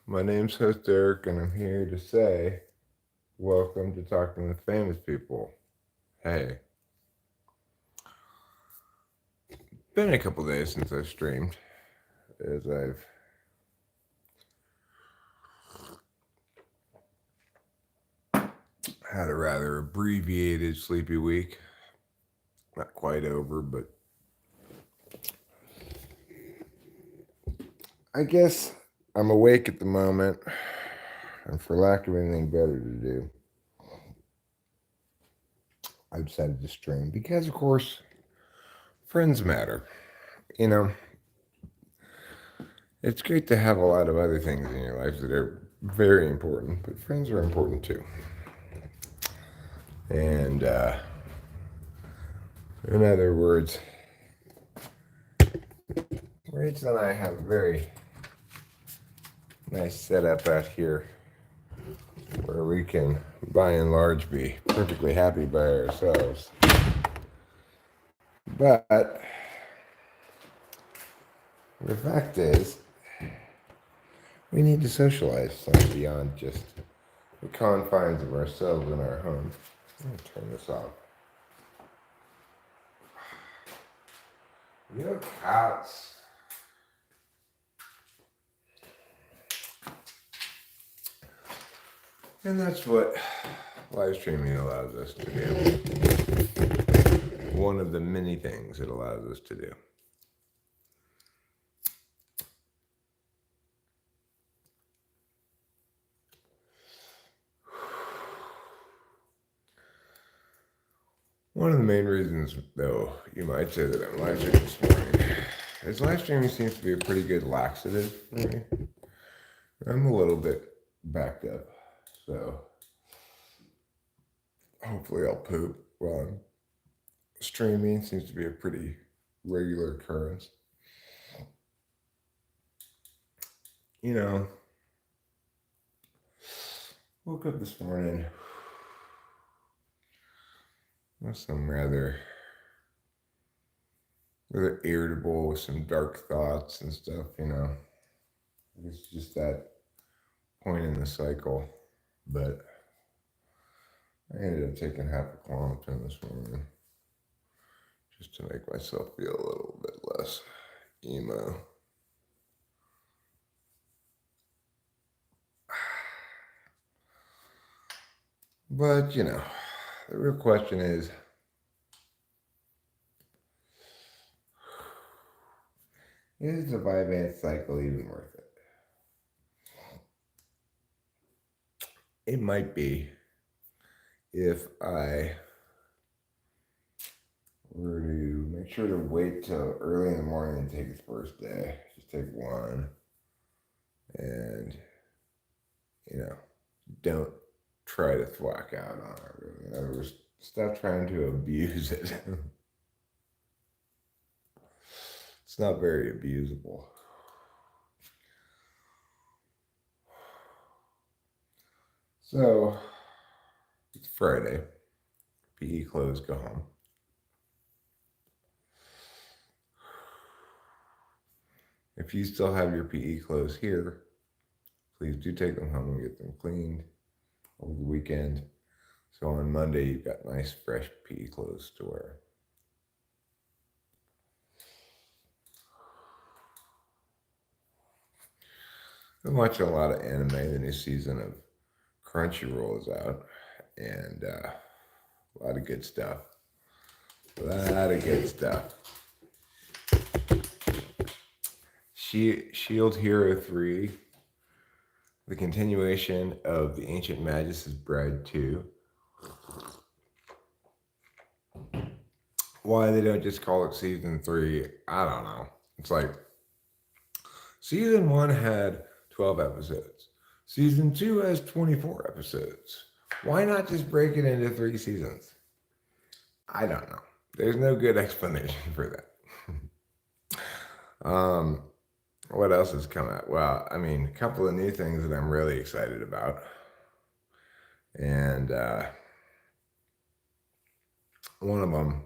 My name's host Derek, and I'm here to say, welcome to Talking with Famous People. Hey, been a couple days since I've streamed, as I've had a rather abbreviated sleepy week. Not quite over, but I guess I'm awake at the moment, and for lack of anything better to do, I decided to stream because, of course, friends matter. You know, it's great to have a lot of other things in your life that are very important, but friends are important too. And in other words, Rachel and I have a very nice setup out here where we can, by and large, be perfectly happy by ourselves. But the fact is, we need to socialize some beyond just the confines of ourselves and our homes. I'm going to turn this off. You know, cats. And that's what live streaming allows us to do. One of the many things it allows us to do. One of the main reasons, though, you might say that I'm live streaming this morning is live streaming seems to be a pretty good laxative for me. I'm a little bit backed up, so hopefully I'll poop while I'm streaming. Seems to be a pretty regular occurrence. You know, woke up this morning with some rather irritable with some dark thoughts and stuff, It's just that point in the cycle. But I ended up taking half a Klonopin this morning just to make myself feel a little bit less emo. But, the real question is the Vyvanse cycle even worth it? It might be if I were to make sure to wait till early in the morning and take the first day. Just take one and, don't try to thwack out on it. Really. In other words, stop trying to abuse it. It's not very abusable. So, it's Friday. PE clothes go home. If you still have your PE clothes here, please do take them home and get them cleaned over the weekend. So on Monday, you've got nice, fresh PE clothes to wear. I've been watching a lot of anime. The new season of Crunchyroll is out, and a lot of good stuff. Shield Hero 3, the continuation of The Ancient Magus' Bride 2. Why they don't just call it Season 3, I don't know. It's like, Season 1 had 12 episodes. Season 2 has 24 episodes. Why not just break it into 3 seasons? I don't know. There's no good explanation for that. What else has come out? Well, a couple of new things that I'm really excited about. And one of them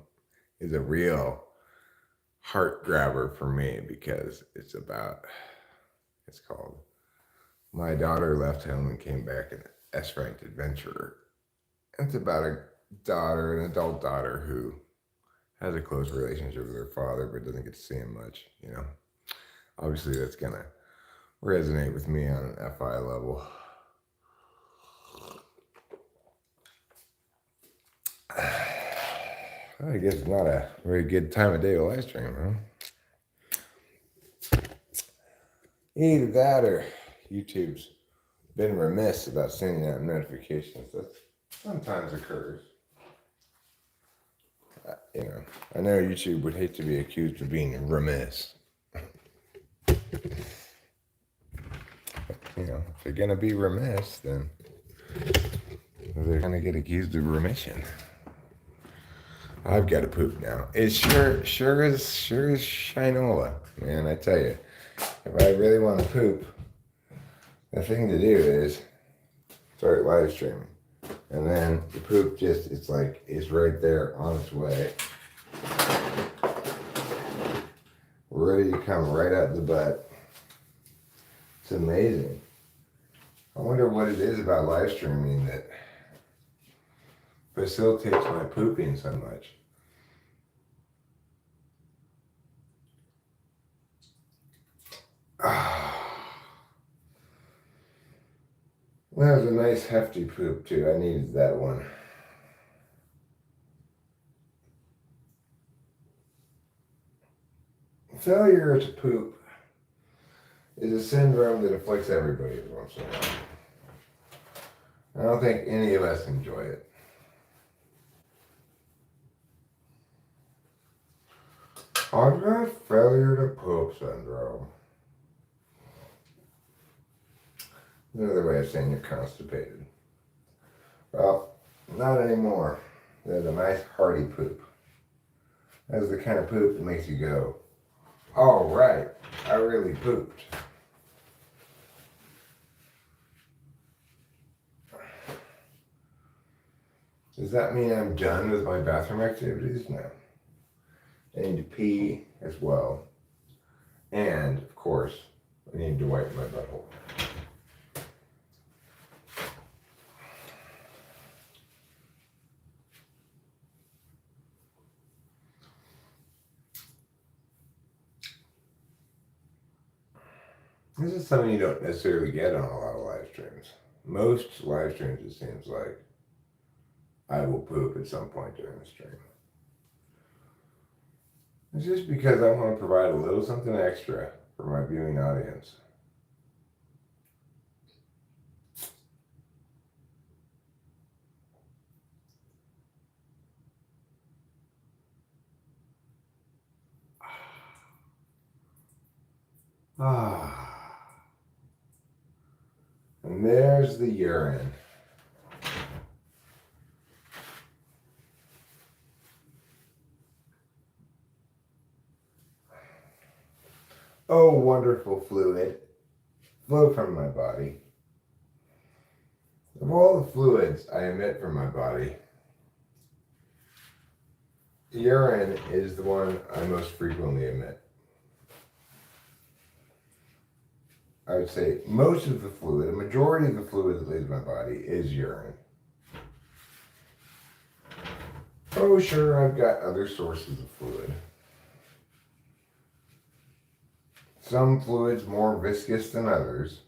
is a real heart grabber for me because it's called My daughter left home and came back an S-ranked adventurer. It's about a daughter, an adult daughter, who has a close relationship with her father but doesn't get to see him much, you know. Obviously, that's going to resonate with me on an FI level. I guess it's not a very good time of day to live stream, huh? Either that or YouTube's been remiss about sending out notifications. That sometimes occurs. You know, I know YouTube would hate to be accused of being remiss. You know, if they're gonna be remiss, then they're gonna get accused of remission. I've got to poop now. It sure is shinola, man. I tell you, if I really want to poop, the thing to do is start live streaming, and then the poop it's right there on its way, ready to come right out the butt. It's amazing. I wonder what it is about live streaming that facilitates my pooping so much. That was a nice hefty poop too. I needed that one. Failure to poop is a syndrome that afflicts everybody every once in a while. I don't think any of us enjoy it. I've got failure to poop syndrome. Another way of saying you're constipated. Well, not anymore. There's a nice hearty poop. That's the kind of poop that makes you go, all right, I really pooped. Does that mean I'm done with my bathroom activities? No. I need to pee as well. And, of course, I need to wipe my butthole. This is something you don't necessarily get on a lot of live streams. Most live streams, it seems like, I will poop at some point during the stream. It's just because I want to provide a little something extra for my viewing audience. And there's the urine. Oh, wonderful fluid. Flow from my body. Of all the fluids I emit from my body, urine is the one I most frequently emit. I would say most of the fluid, a majority of the fluid that leaves my body is urine. Oh, sure, I've got other sources of fluid. Some fluids more viscous than others.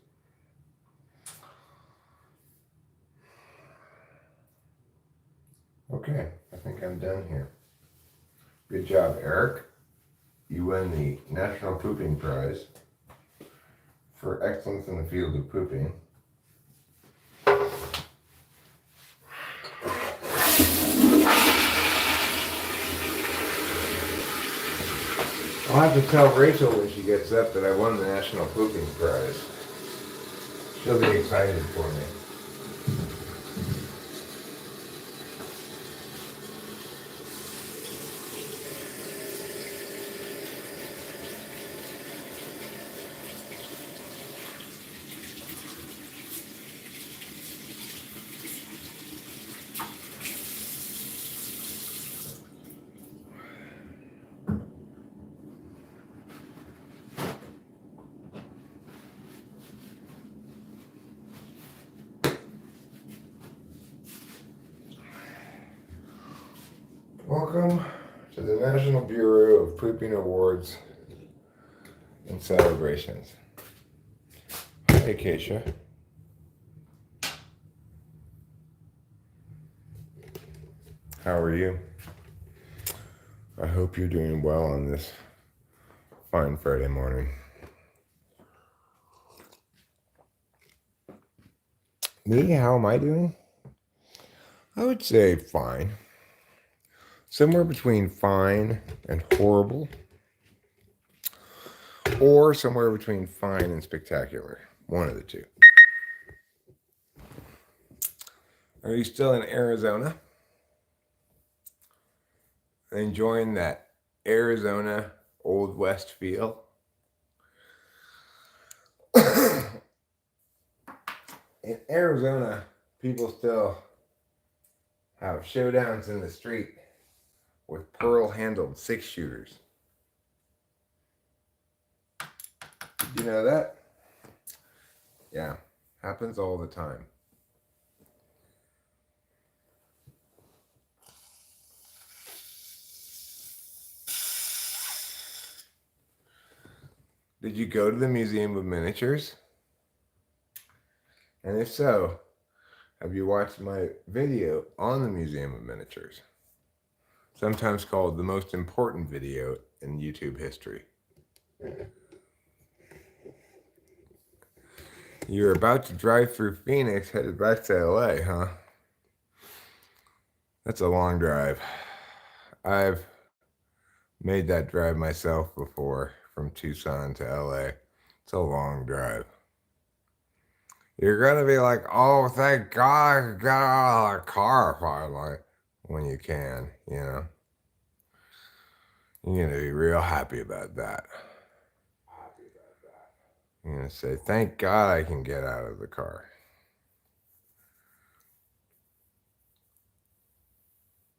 Okay, I think I'm done here. Good job, Eric. You win the National Pooping Prize for excellence in the field of pooping. I'll have to tell Rachel when she gets up that I won the National Pooping Prize. She'll be excited for me. Welcome to the National Bureau of Pooping Awards and Celebrations. Hey, Keisha. How are you? I hope you're doing well on this fine Friday morning. Me, how am I doing? I would say fine. Somewhere between fine and horrible. Or somewhere between fine and spectacular. One of the two. Are you still in Arizona? Enjoying that Arizona Old West feel? In Arizona, people still have showdowns in the street with pearl-handled 6-shooters. Did you know that? Yeah, happens all the time. Did you go to the Museum of Miniatures? And if so, have you watched my video on the Museum of Miniatures? Sometimes called the most important video in YouTube history. You're about to drive through Phoenix, headed back to LA, huh? That's a long drive. I've made that drive myself before from Tucson to LA. It's a long drive. You're gonna be like, oh, thank God I got out of the car finally. When you can, you know. You're gonna be real happy about that. You're gonna say, thank God I can get out of the car.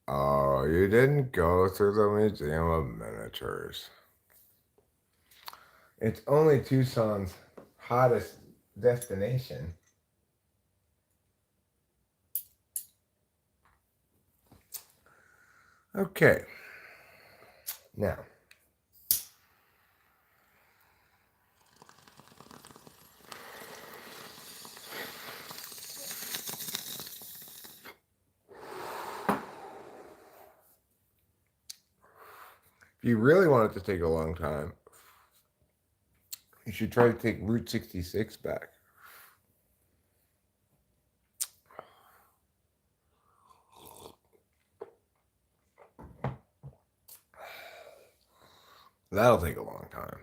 Oh, you didn't go to the Museum of Miniatures. It's only Tucson's hottest destination. Okay. Now, if you really want it to take a long time, you should try to take Route 66 back. That'll take a long time.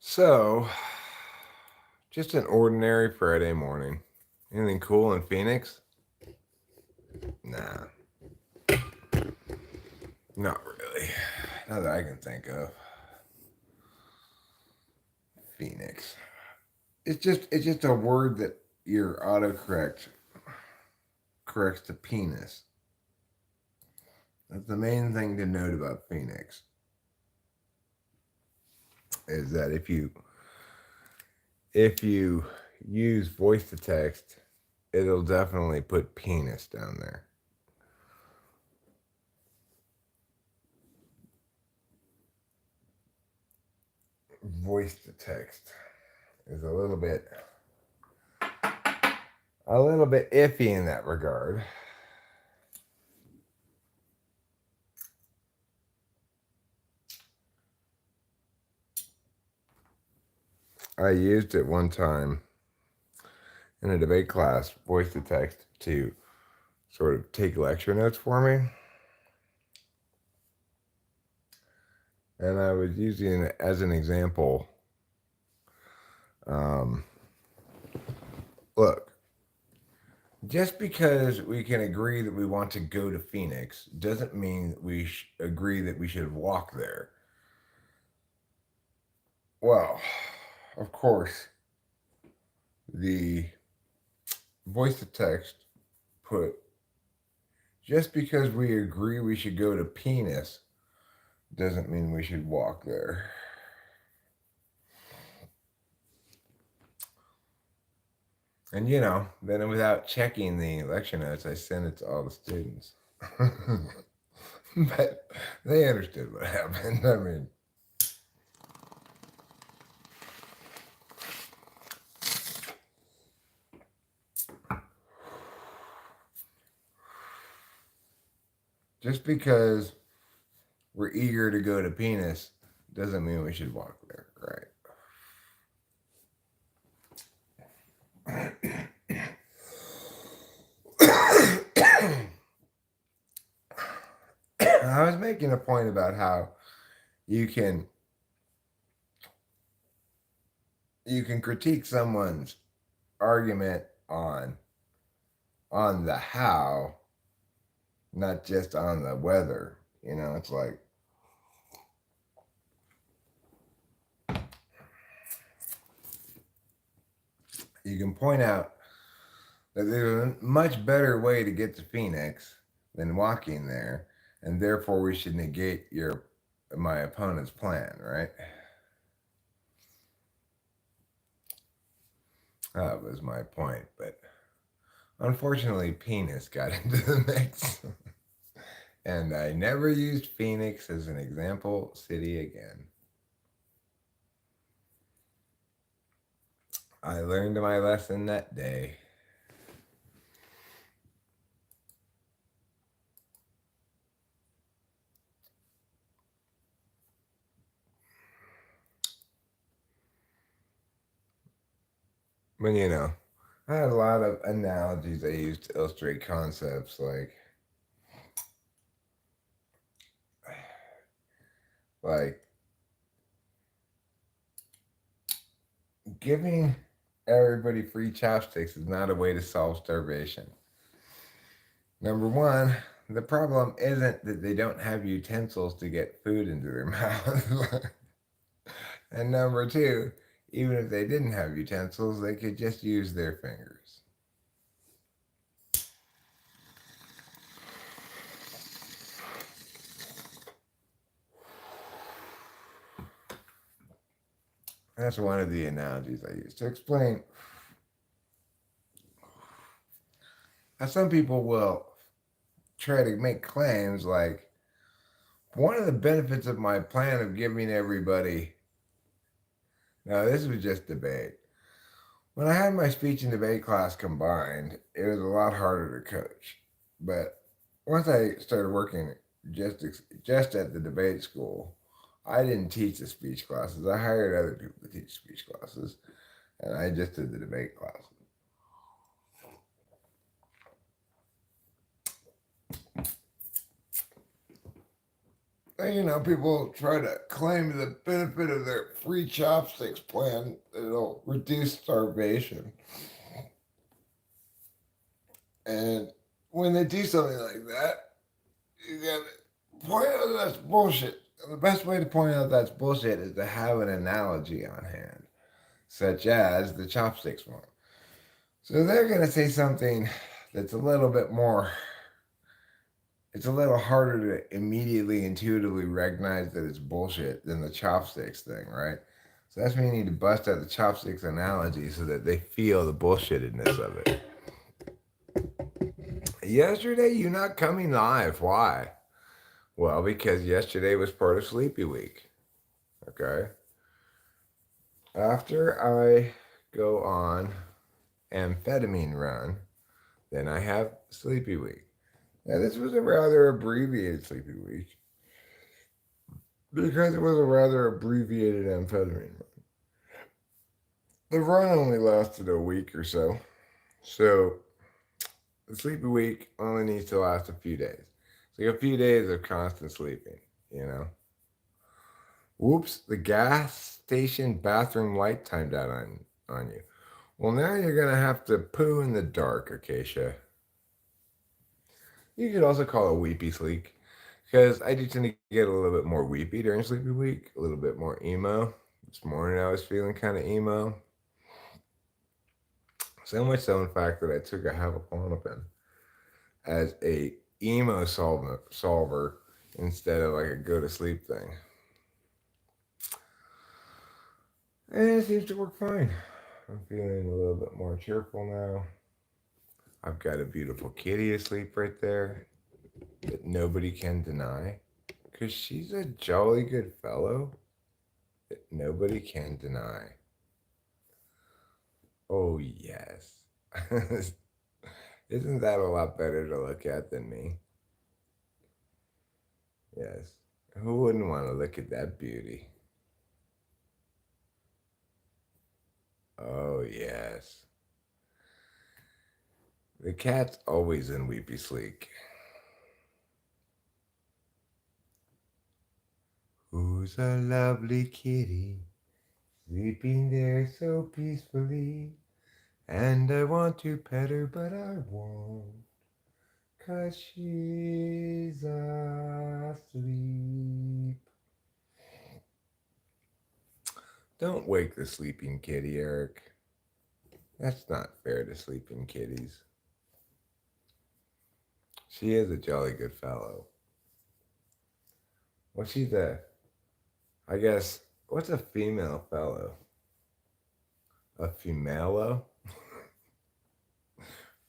So, just an ordinary Friday morning. Anything cool in Phoenix? Nah. Not really. Not that I can think of. Phoenix. It's just a word that your autocorrect corrects to penis. That's the main thing to note about Phoenix. Is that if you use voice to text, it'll definitely put penis down there. Voice to text is a little bit iffy in that regard. I used it one time in a debate class, voice to text, to sort of take lecture notes for me. And I was using it as an example. Look, just because we can agree that we want to go to Phoenix doesn't mean that we agree that we should walk there. Well, of course, the voice to text put, just because we agree we should go to penis doesn't mean we should walk there. And then without checking the election notes, I sent it to all the students. But they understood what happened. I mean, just because we're eager to go to penis doesn't mean we should walk there, right? I was making a point about how you can critique someone's argument on the how, not just on the whether. It's like you can point out that there's a much better way to get to Phoenix than walking there, and therefore we should negate my opponent's plan, right? That was my point, but unfortunately, penis got into the mix. And I never used Phoenix as an example city again. I learned my lesson that day. But I had a lot of analogies I used to illustrate concepts like giving everybody free chopsticks is not a way to solve starvation. Number one, the problem isn't that they don't have utensils to get food into their mouth. And number two, even if they didn't have utensils, they could just use their fingers. That's one of the analogies I use to explain how some people will try to make claims like one of the benefits of my plan of giving everybody. Now, this was just debate. When I had my speech and debate class combined, it was a lot harder to coach. But once I started working just at the debate school, I didn't teach the speech classes. I hired other people to teach speech classes, and I just did the debate classes. And, people try to claim the benefit of their free chopsticks plan that it'll reduce starvation. And when they do something like that, you gotta point out that's bullshit. And the best way to point out that's bullshit is to have an analogy on hand, such as the chopsticks one. So they're going to say something that's a little bit more, it's a little harder to immediately intuitively recognize that it's bullshit than the chopsticks thing, right? So that's when you need to bust out the chopsticks analogy so that they feel the bullshittedness of it. Yesterday, you not coming live. Why? Well, because yesterday was part of Sleepy Week. Okay? After I go on amphetamine run, then I have Sleepy Week. Now, this was a rather abbreviated Sleepy Week because it was a rather abbreviated amphetamine run. The run only lasted a week or so. So, the Sleepy Week only needs to last a few days. It's like a few days of constant sleeping. Whoops, the gas station bathroom light timed out on you. Well, now you're going to have to poo in the dark, Acacia. You could also call it weepy sleep, because I do tend to get a little bit more weepy during Sleepy Week, a little bit more emo. This morning I was feeling kind of emo. So much so, in fact, that I took a Havaklonopin as a emo solver instead of like a go to sleep thing. And it seems to work fine. I'm feeling a little bit more cheerful now. I've got a beautiful kitty asleep right there that nobody can deny. Because she's a jolly good fellow that nobody can deny. Oh, yes. Isn't that a lot better to look at than me? Yes. Who wouldn't want to look at that beauty? Oh, yes. The cat's always in weepy sleek. Who's a lovely kitty, sleeping there so peacefully? And I want to pet her, but I won't, 'cause she's asleep. Don't wake the sleeping kitty, Eric. That's not fair to sleeping kitties. She is a jolly good fellow. Well, she's I guess, what's a female fellow? A femalo?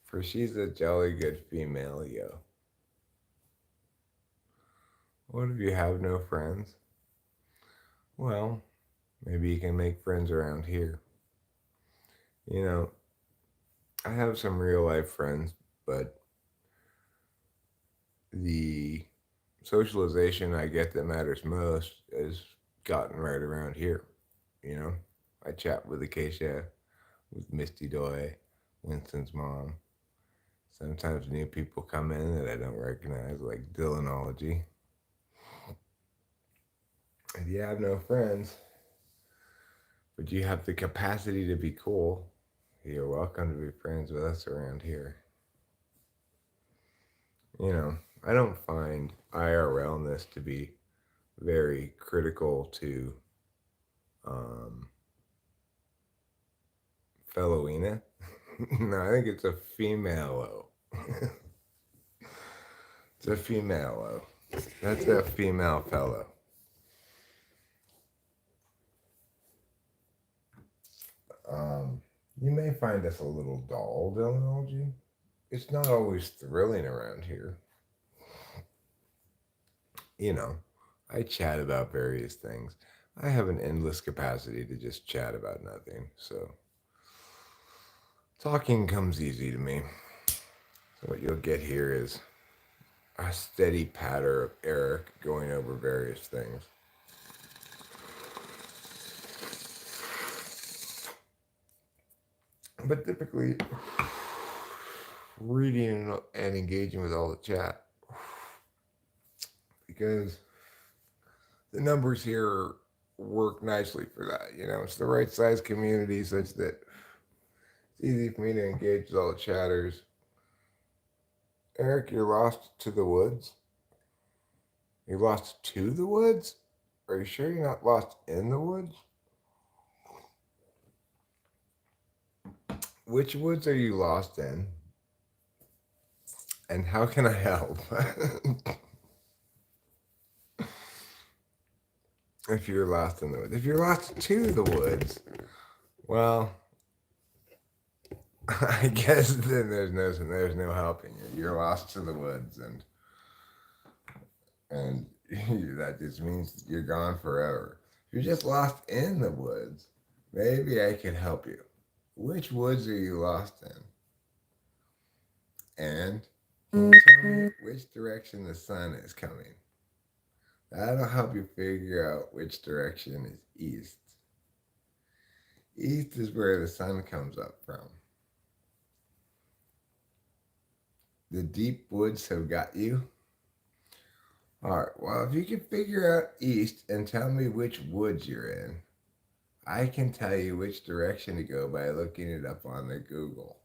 For she's a jolly good female, yo. What if you have no friends? Well, maybe you can make friends around here. You know, I have some real life friends, but the socialization I get that matters most is gotten right around here. You know, I chat with Acacia, with Misty Doy, Winston's mom. Sometimes new people come in that I don't recognize, like Dylanology. If you have no friends, but you have the capacity to be cool, you're welcome to be friends with us around here. You know, I don't find IRLness to be very critical to um, fellowina. No, I think it's a female. It's a female. That's a female fellow. You may find us a little dull, Dylanology. It's not always thrilling around here. You know, I chat about various things. I have an endless capacity to just chat about nothing, so talking comes easy to me. So what you'll get here is a steady patter of Eric going over various things. But typically, reading and engaging with all the chat, because the numbers here work nicely for that. You know, it's the right size community such that it's easy for me to engage with all the chatters. Eric, you're lost to the woods? You're lost to the woods? Are you sure you're not lost in the woods? Which woods are you lost in? And how can I help? If you're lost in the woods. If you're lost to the woods, well, I guess then there's no helping you. You're lost to the woods, and that just means you're gone forever. If you're just lost in the woods, maybe I can help you. Which woods are you lost in? And can you tell me which direction the sun is coming? That'll help you figure out which direction is east. East is where the sun comes up from. The deep woods have got you. All right, well, if you can figure out east and tell me which woods you're in, I can tell you which direction to go by looking it up on the Google.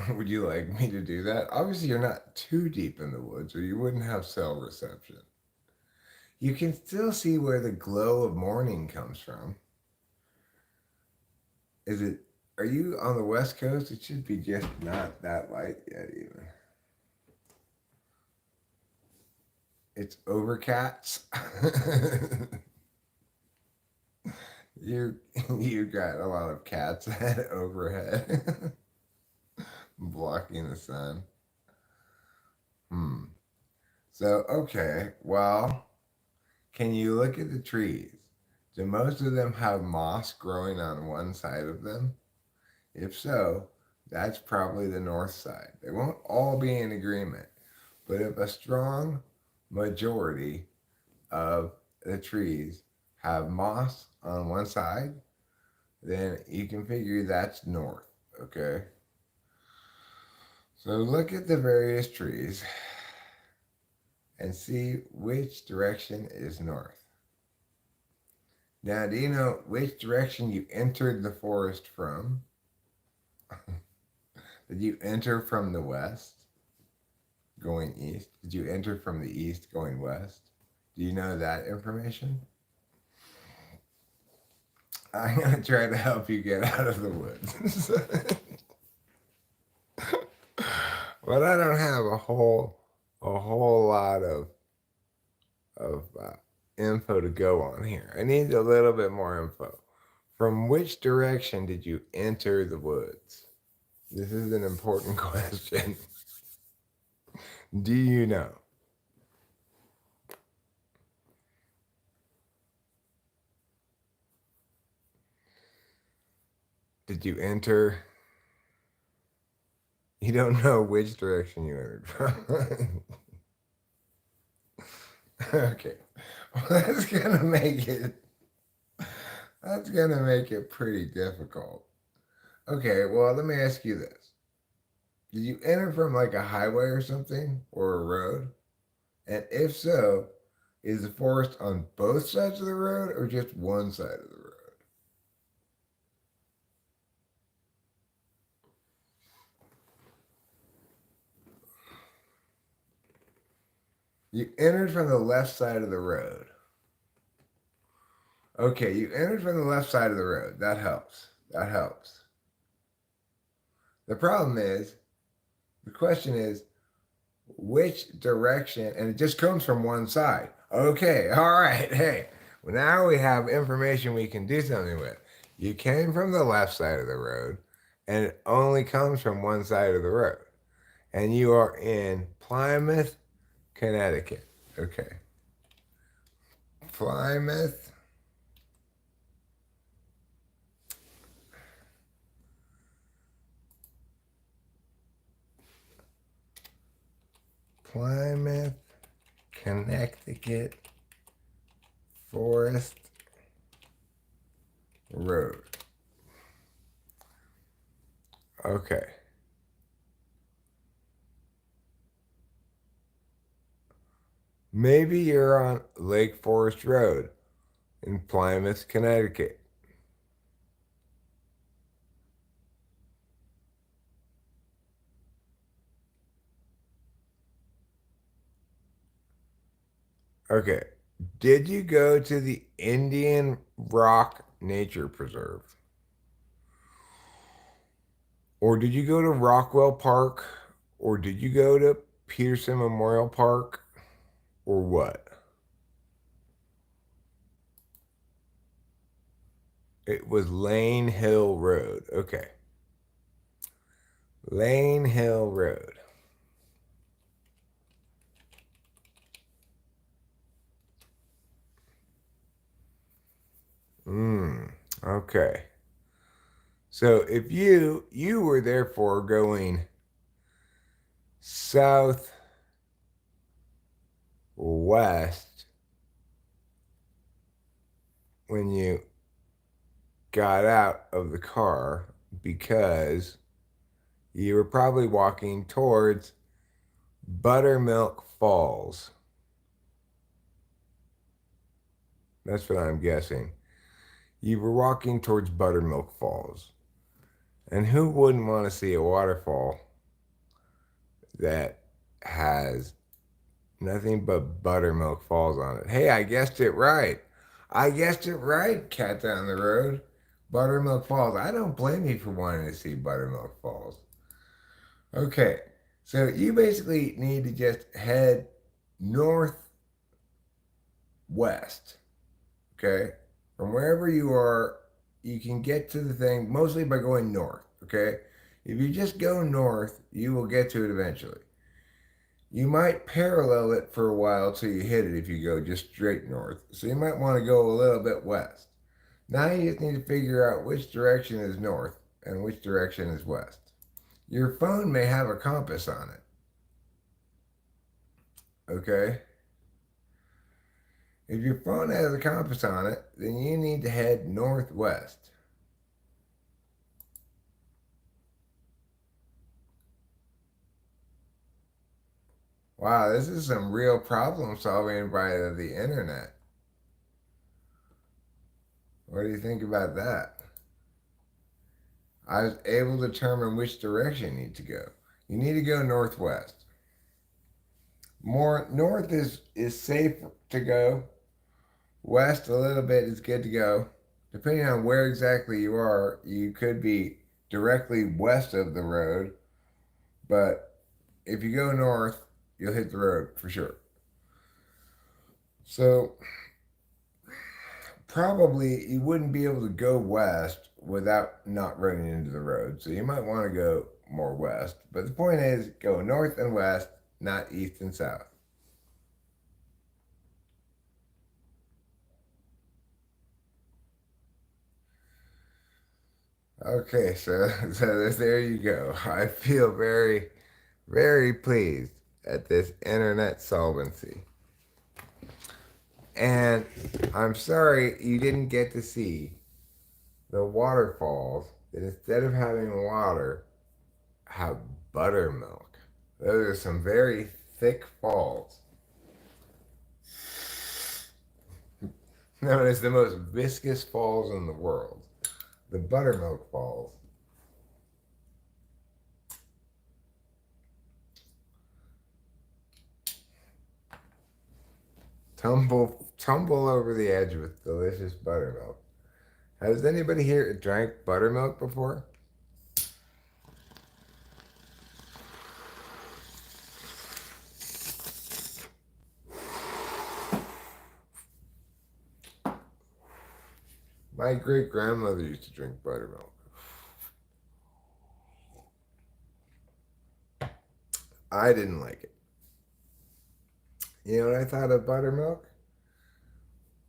Would you like me to do that? Obviously, you're not too deep in the woods or you wouldn't have cell reception. You can still see where the glow of morning comes from. Are you on the West Coast? It should be just not that light yet, even. It's overcast. You you got a lot of cats overhead blocking the sun. Hmm. So okay, well, can you look at the trees? Do most of them have moss growing on one side of them? If so, that's probably the north side. They won't all be in agreement, but if a strong majority of the trees have moss on one side, then you can figure that's north, okay? So look at the various trees and see which direction is north. Now, do you know which direction you entered the forest from? Did you enter from the west going east? Did you enter from the east going west? Do you know that information? I'm going to try to help you get out of the woods. But I don't have a whole lot of info to go on here. I need a little bit more info. From which direction did you enter the woods? This is an important question. Do you know? Did you enter? You don't know which direction you entered from. Okay. Well, that's gonna make it pretty difficult. Okay, well, let me ask you this. Did you enter from like a highway or something or a road? And if so, is the forest on both sides of the road or just one side of the road? You entered from the left side of the road. Okay, you entered from the left side of the road. That helps. That helps. The problem is, the question is, which direction? And it just comes from one side. Okay, all right. Hey, well, now we have information we can do something with. You came from the left side of the road, and it only comes from one side of the road. And you are in Plymouth, Connecticut. Okay. Plymouth. Plymouth, Connecticut, Forest Road. Okay. Maybe you're on Lake Forest Road in Plymouth, Connecticut. Okay. Did you go to the Indian Rock Nature Preserve? Or did you go to Rockwell Park? Or did you go to Peterson Memorial Park? Or what? It was Lane Hill Road. Okay. Lane Hill Road. Okay. So if you were therefore going southwest when you got out of the car because you were probably walking towards Buttermilk Falls. That's what I'm guessing. You were walking towards Buttermilk Falls. And who wouldn't want to see a waterfall that has nothing but Buttermilk Falls on it? Hey, I guessed it right. I guessed it right, cat down the road. Buttermilk Falls. I don't blame you for wanting to see Buttermilk Falls. Okay, so you basically need to just head northwest, okay, From wherever you are, you can get to the thing mostly by going north, okay? If you just go north, you will get to it eventually. You might parallel it for a while till you hit it if you go just straight north. So you might want to go a little bit west. Now you just need to figure out which direction is north and which direction is west. Your phone may have a compass on it, okay? If your phone has a compass on it, then you need to head northwest. Wow, this is some real problem solving by the internet. What do you think about that? I was able to determine which direction you need to go. You need to go northwest. More north is safe to go. West a little bit is good to go. Depending on where exactly you are, you could be directly west of the road, but if you go north, you'll hit the road for sure. So probably you wouldn't be able to go west without not running into the road. So you might want to go more west. But the point is go north and west, not east and south. Okay, so there you go. I feel very, very pleased at this internet solvency. And I'm sorry you didn't get to see the waterfalls that instead of having water, have buttermilk. Those are some very thick falls. Known as the most viscous falls in the world. The buttermilk falls. Tumble over the edge with delicious buttermilk. Has anybody here drank buttermilk before? My great grandmother used to drink buttermilk. I didn't like it. You know what I thought of buttermilk?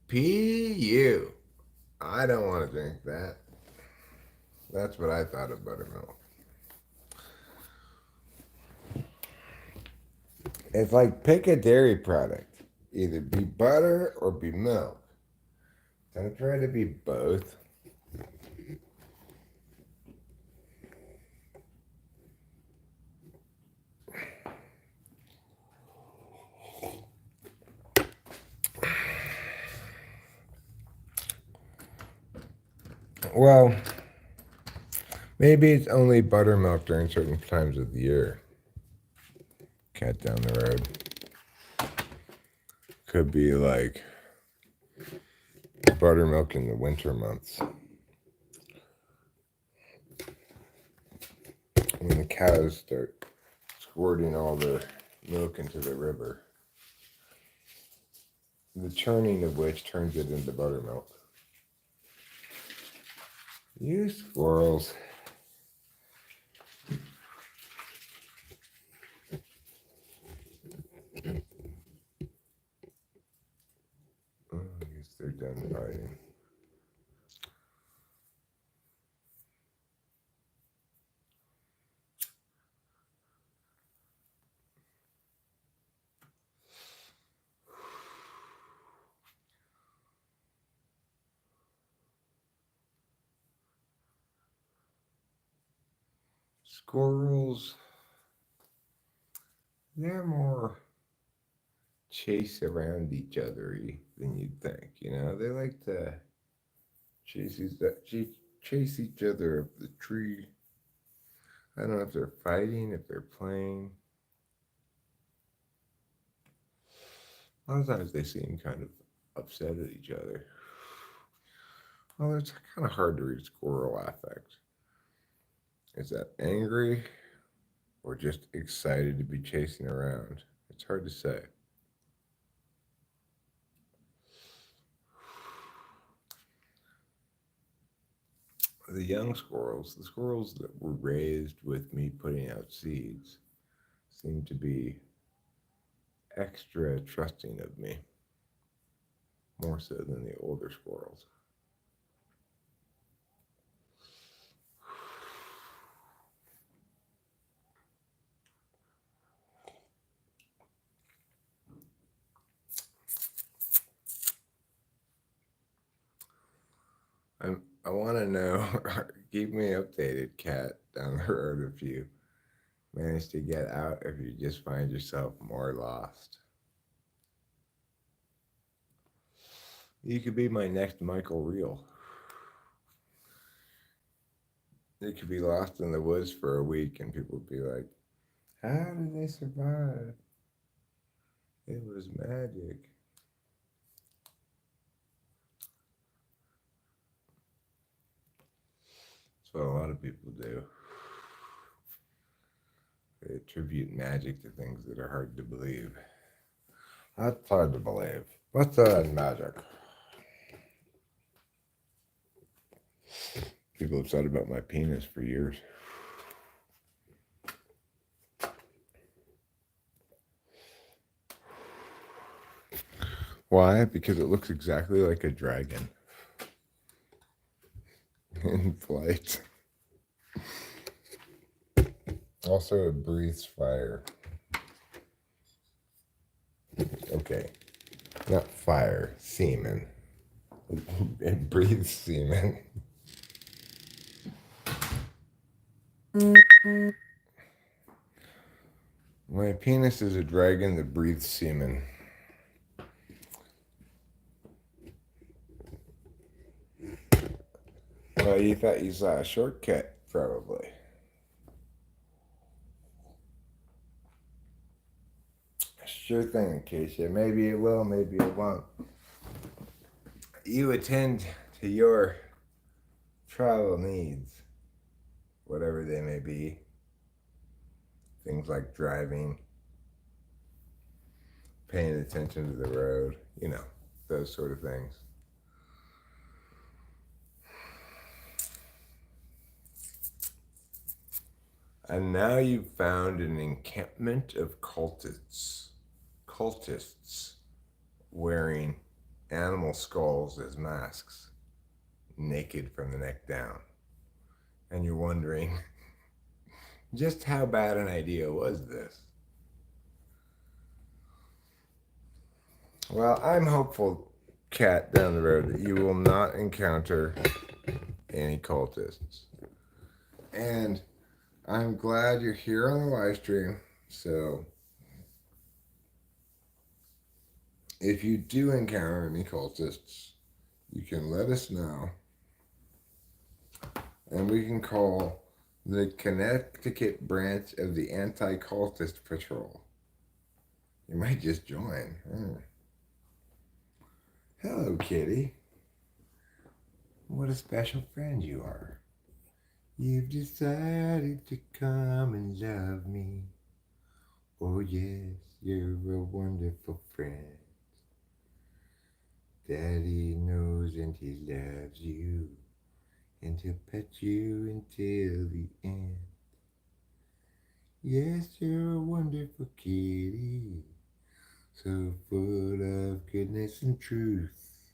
P.U. I don't want to drink that. That's what I thought of buttermilk. It's like pick a dairy product. Either be butter or be milk. Don't try to be both. Well, maybe it's only buttermilk during certain times of the year. Cat down the road. Could be like buttermilk in the winter months. When the cows start squirting all the milk into the river. The churning of which turns it into buttermilk. You squirrels. Oh, I guess they're done fighting. Squirrels, they're more chase around each other than you'd think. You know, they like to chase each other up the tree. I don't know if they're fighting, if they're playing. A lot of times they seem kind of upset at each other. Well, it's kind of hard to read squirrel affect. Is that angry or just excited to be chasing around? It's hard to say. the young squirrels, the squirrels that were raised with me putting out seeds, seem to be extra trusting of me, more so than the older squirrels. I want to know, keep me updated, Cat, down the road if you manage to get out, if you just find yourself more lost. You could be my next Michael Reel. You could be lost in the woods for a week and people would be like, how did they survive? It was magic. That's what a lot of people do. They attribute magic to things that are hard to believe. That's hard to believe. What's magic? People have said about my penis for years. Why? Because it looks exactly like a dragon in flight. Also, it breathes fire. Okay, not fire, semen. It breathes semen. My penis is a dragon that breathes semen. Well, you thought you saw a shortcut, probably. Sure thing, Keisha. Maybe it will, maybe it won't. You attend to your travel needs, whatever they may be. Things like driving, paying attention to the road, those sort of things. And now you've found an encampment of cultists wearing animal skulls as masks, naked from the neck down. And you're wondering, just how bad an idea was this? Well, I'm hopeful, Cat, down the road, that you will not encounter any cultists. And I'm glad you're here on the live stream. So if you do encounter any cultists, you can let us know. And we can call the Connecticut branch of the Anti-Cultist Patrol. You might just join. Hello, kitty. What a special friend you are. You've decided to come and love me. Oh yes, you're a wonderful friend. Daddy knows and he loves you, and he'll pet you until the end. Yes, you're a wonderful kitty, so full of goodness and truth.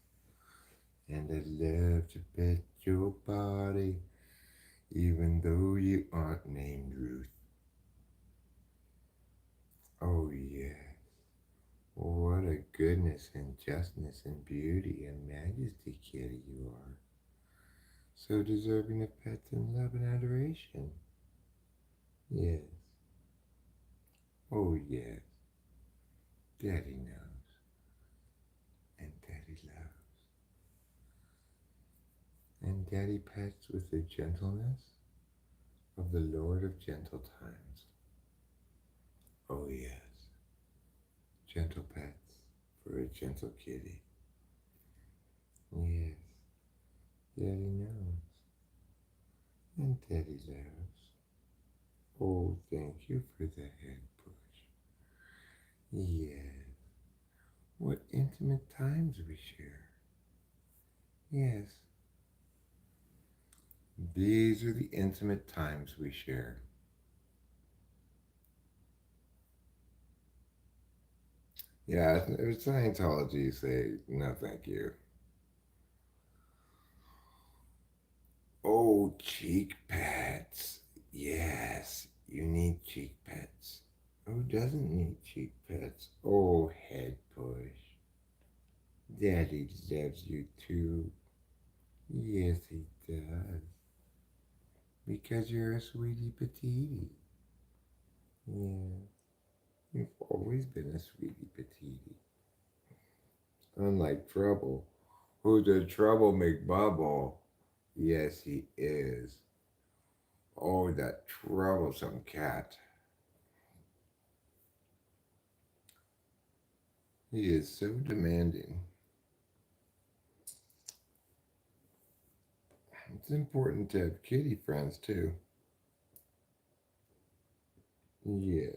And I'd love to pet your body, even though you aren't named Ruth. Oh yes, what a goodness and justness and beauty and majesty, kitty, you are. So deserving of pets and love and adoration. Yes. Oh yes. Daddy knows. And Daddy loves. And Daddy pets with the gentleness of the Lord of gentle times. Oh yes. Gentle pets for a gentle kitty. Yes. Daddy knows. And Daddy loves. Oh, thank you for the head push. Yes. What intimate times we share. Yes. These are the intimate times we share. Yeah, if Scientology say no, thank you. Oh, cheek pats. Yes, you need cheek pats. Who doesn't need cheek pats? Oh, head push. Daddy loves you too. Yes, he does. Because you're a sweetie patootie. Yeah, you've always been a sweetie patootie. Unlike Trouble, who's a troublemaker bubble. Yes, he is. Oh, that troublesome cat. He is so demanding. It's important to have kitty friends too. Yes,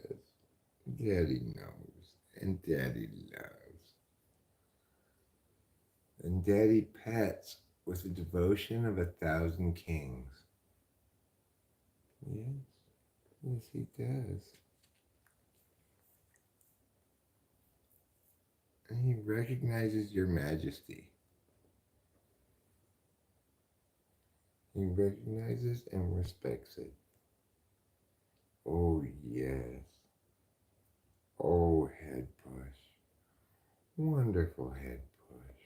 Daddy knows, and Daddy loves. And Daddy pets with the devotion of 1,000 kings. Yes, yes, he does. And he recognizes your majesty. He recognizes and respects it. Oh, yes. Oh, head push. Wonderful head push.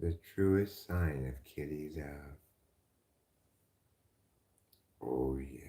The truest sign of kitties have. Oh, yes.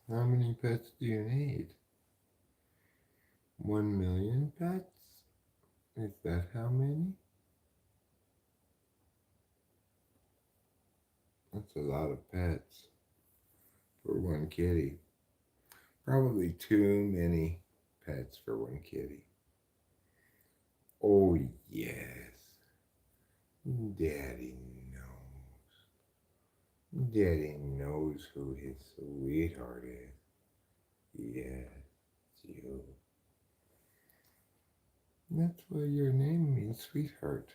How many pets do you need? 1 million pets? Is that how many? That's a lot of pets for one kitty. Probably too many pets for one kitty. Oh, yes. Daddy knows. Daddy knows who his sweetheart is. Yes, you. That's why your name means sweetheart.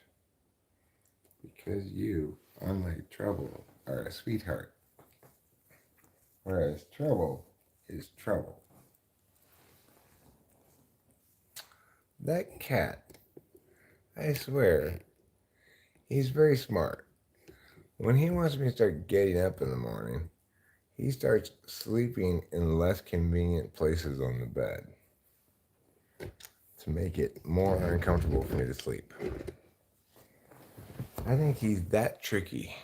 Because you, unlike Trouble, are a sweetheart. Whereas Trouble is trouble. That cat, I swear, he's very smart. When he wants me to start getting up in the morning, he starts sleeping in less convenient places on the bed to make it more uncomfortable for me to sleep. I think he's that tricky.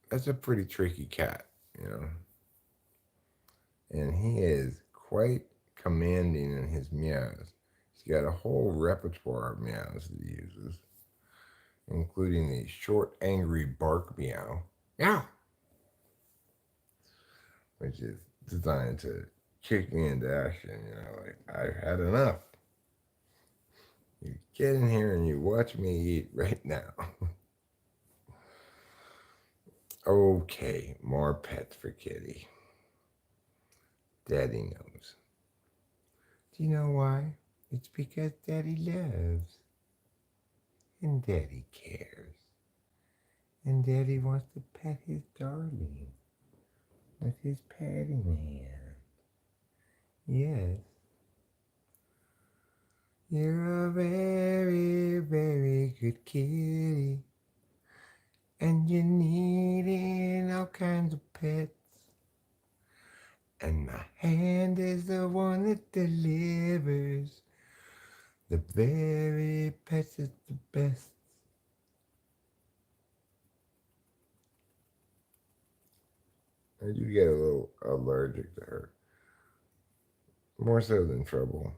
That's a pretty tricky cat, you know. And he is quite commanding in his meows. He's got a whole repertoire of meows that he uses, including the short, angry bark meow. Meow! Which is designed to kick me into action, you know, like, I've had enough. You get in here and you watch me eat right now. Okay, more pets for Kitty. Daddy knows. Do you know why? It's because Daddy loves. And Daddy cares. And Daddy wants to pet his darling with his patting hand. Yes. You're a very, very good kitty. And you're needing all kinds of pets. And my hand is the one that delivers the very pets that's the best. I do get a little allergic to her. More so than trouble.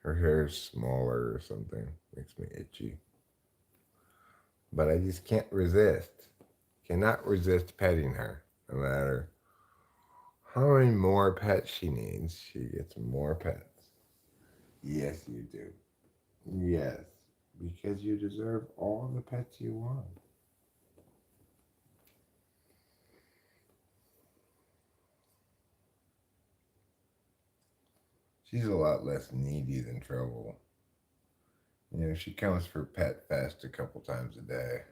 Her hair's smaller or something. Makes me itchy. But I just can't resist. Cannot resist petting her. No matter how many more pets she needs, she gets more pets. Yes, you do. Yes. Because you deserve all the pets you want. She's a lot less needy than trouble. You know, she comes for Pet Fest a couple times a day,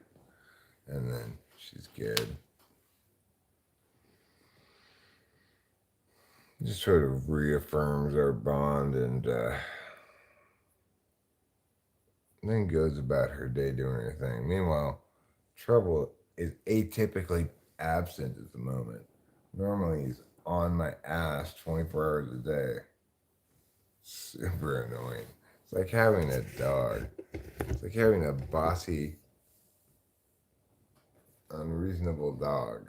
and then she's good. Just sort of reaffirms our bond and then goes about her day doing her thing. Meanwhile, Trouble is atypically absent at the moment. Normally, he's on my ass 24 hours a day. Super annoying. It's like having a dog. It's like having a bossy, unreasonable dog.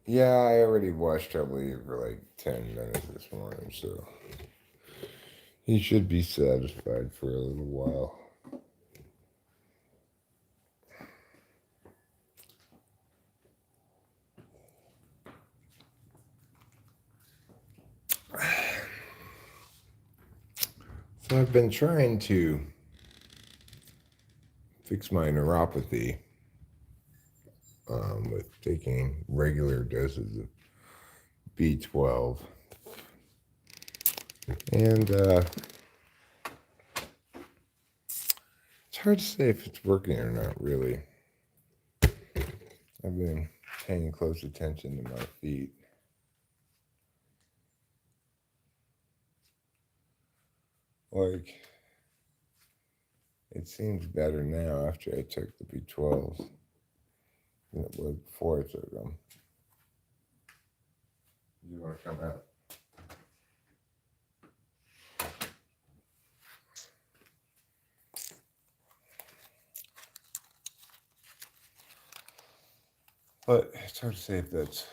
Yeah, I already watched Trouble Eat for like 10 minutes this morning, so he should be satisfied for a little while. So I've been trying to fix my neuropathy with taking regular doses of B12. And it's hard to say if it's working or not, really. I've been paying close attention to my feet. Like, it seems better now after I took the B12s than it was before I took them. You want to come out? But it's hard to say if that's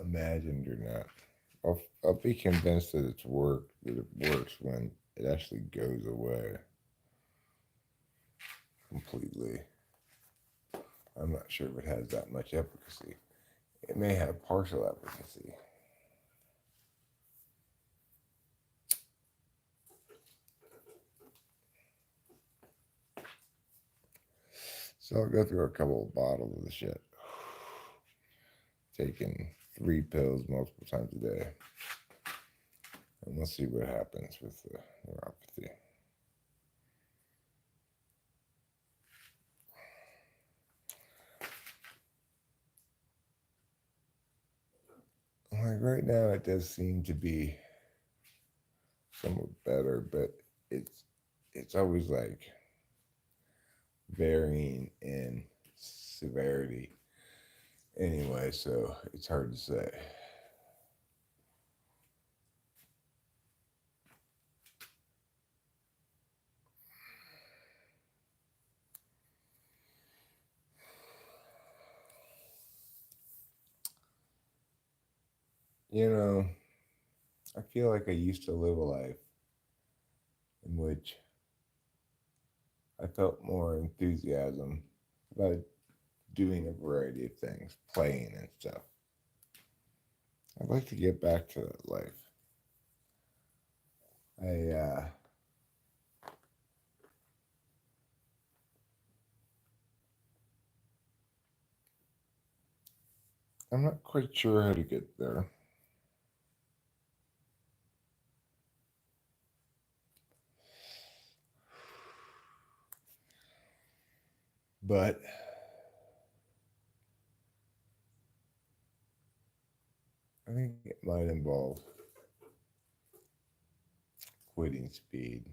imagined or not. I'll be convinced that that it works when it actually goes away completely. I'm not sure if it has that much efficacy. It may have partial efficacy. So I'll go through a couple of bottles of the shit. Taking 3 pills multiple times a day. And we'll see what happens with the neuropathy. Like right now, it does seem to be somewhat better, but it's always like varying in severity anyway, so it's hard to say. You know, I feel like I used to live a life in which I felt more enthusiasm about doing a variety of things, playing and stuff. I'd like to get back to that life. I I'm not quite sure how to get there. But I think it might involve quitting speed.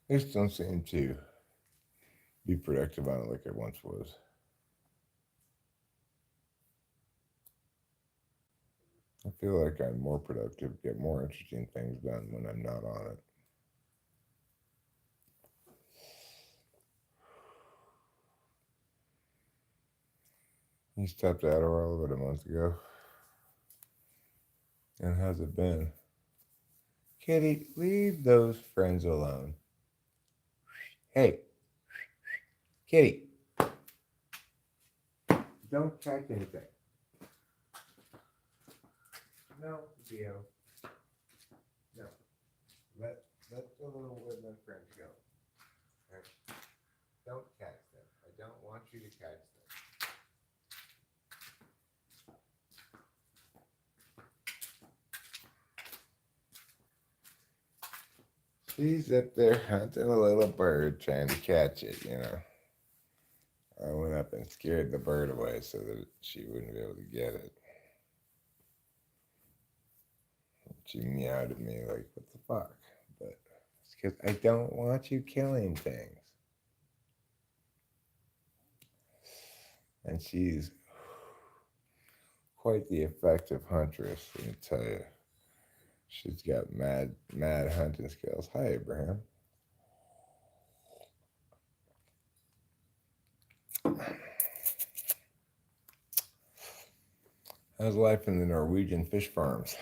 I just don't seem to be productive on it like I once was. I feel like I'm more productive, get more interesting things done when I'm not on it. He stopped Adderall about a month ago. And how's it been? Kitty, leave those friends alone. Hey, Kitty, don't catch anything. No, Geo. No. Let the little woodland friends go. Right? Don't catch them. I don't want you to catch them. She's up there hunting a little bird, trying to catch it, you know. I went up and scared the bird away so that she wouldn't be able to get it. She meowed at me like, what the fuck? But it's because I don't want you killing things. And she's quite the effective huntress, let me tell you. She's got mad hunting skills. Hi, Abraham. How's life in the Norwegian fish farms?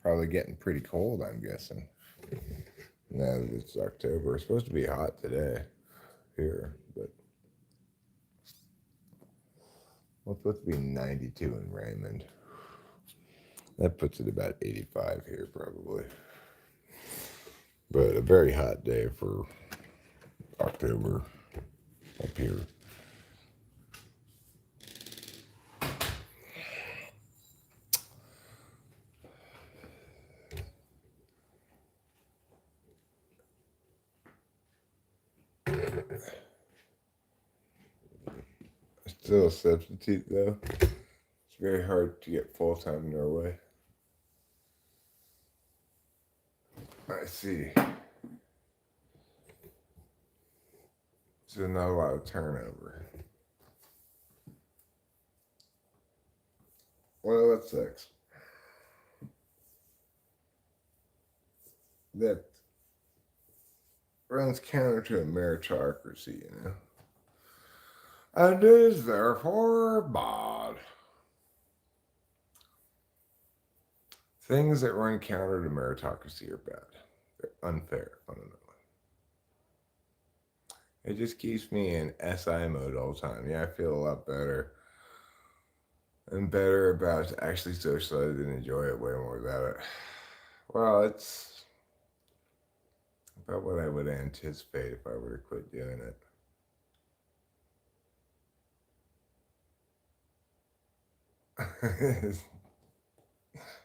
Probably getting pretty cold, I'm guessing. Now that it's October. It's supposed to be hot today here, but well, it's supposed to be 92 in Raymond. That puts it about 85 here, probably. But a very hot day for October up here. Still a substitute, though. It's very hard to get full-time in Norway. I see. So not a lot of turnover. Well, that sucks. That runs counter to a meritocracy, you know. And is therefore bad. Things that run counter to meritocracy are bad. They're unfair, fundamentally. It just keeps me in SI mode all the time. Yeah, I feel a lot better. And better about actually socialize and enjoy it way more without it. Well, it's about what I would anticipate if I were to quit doing it.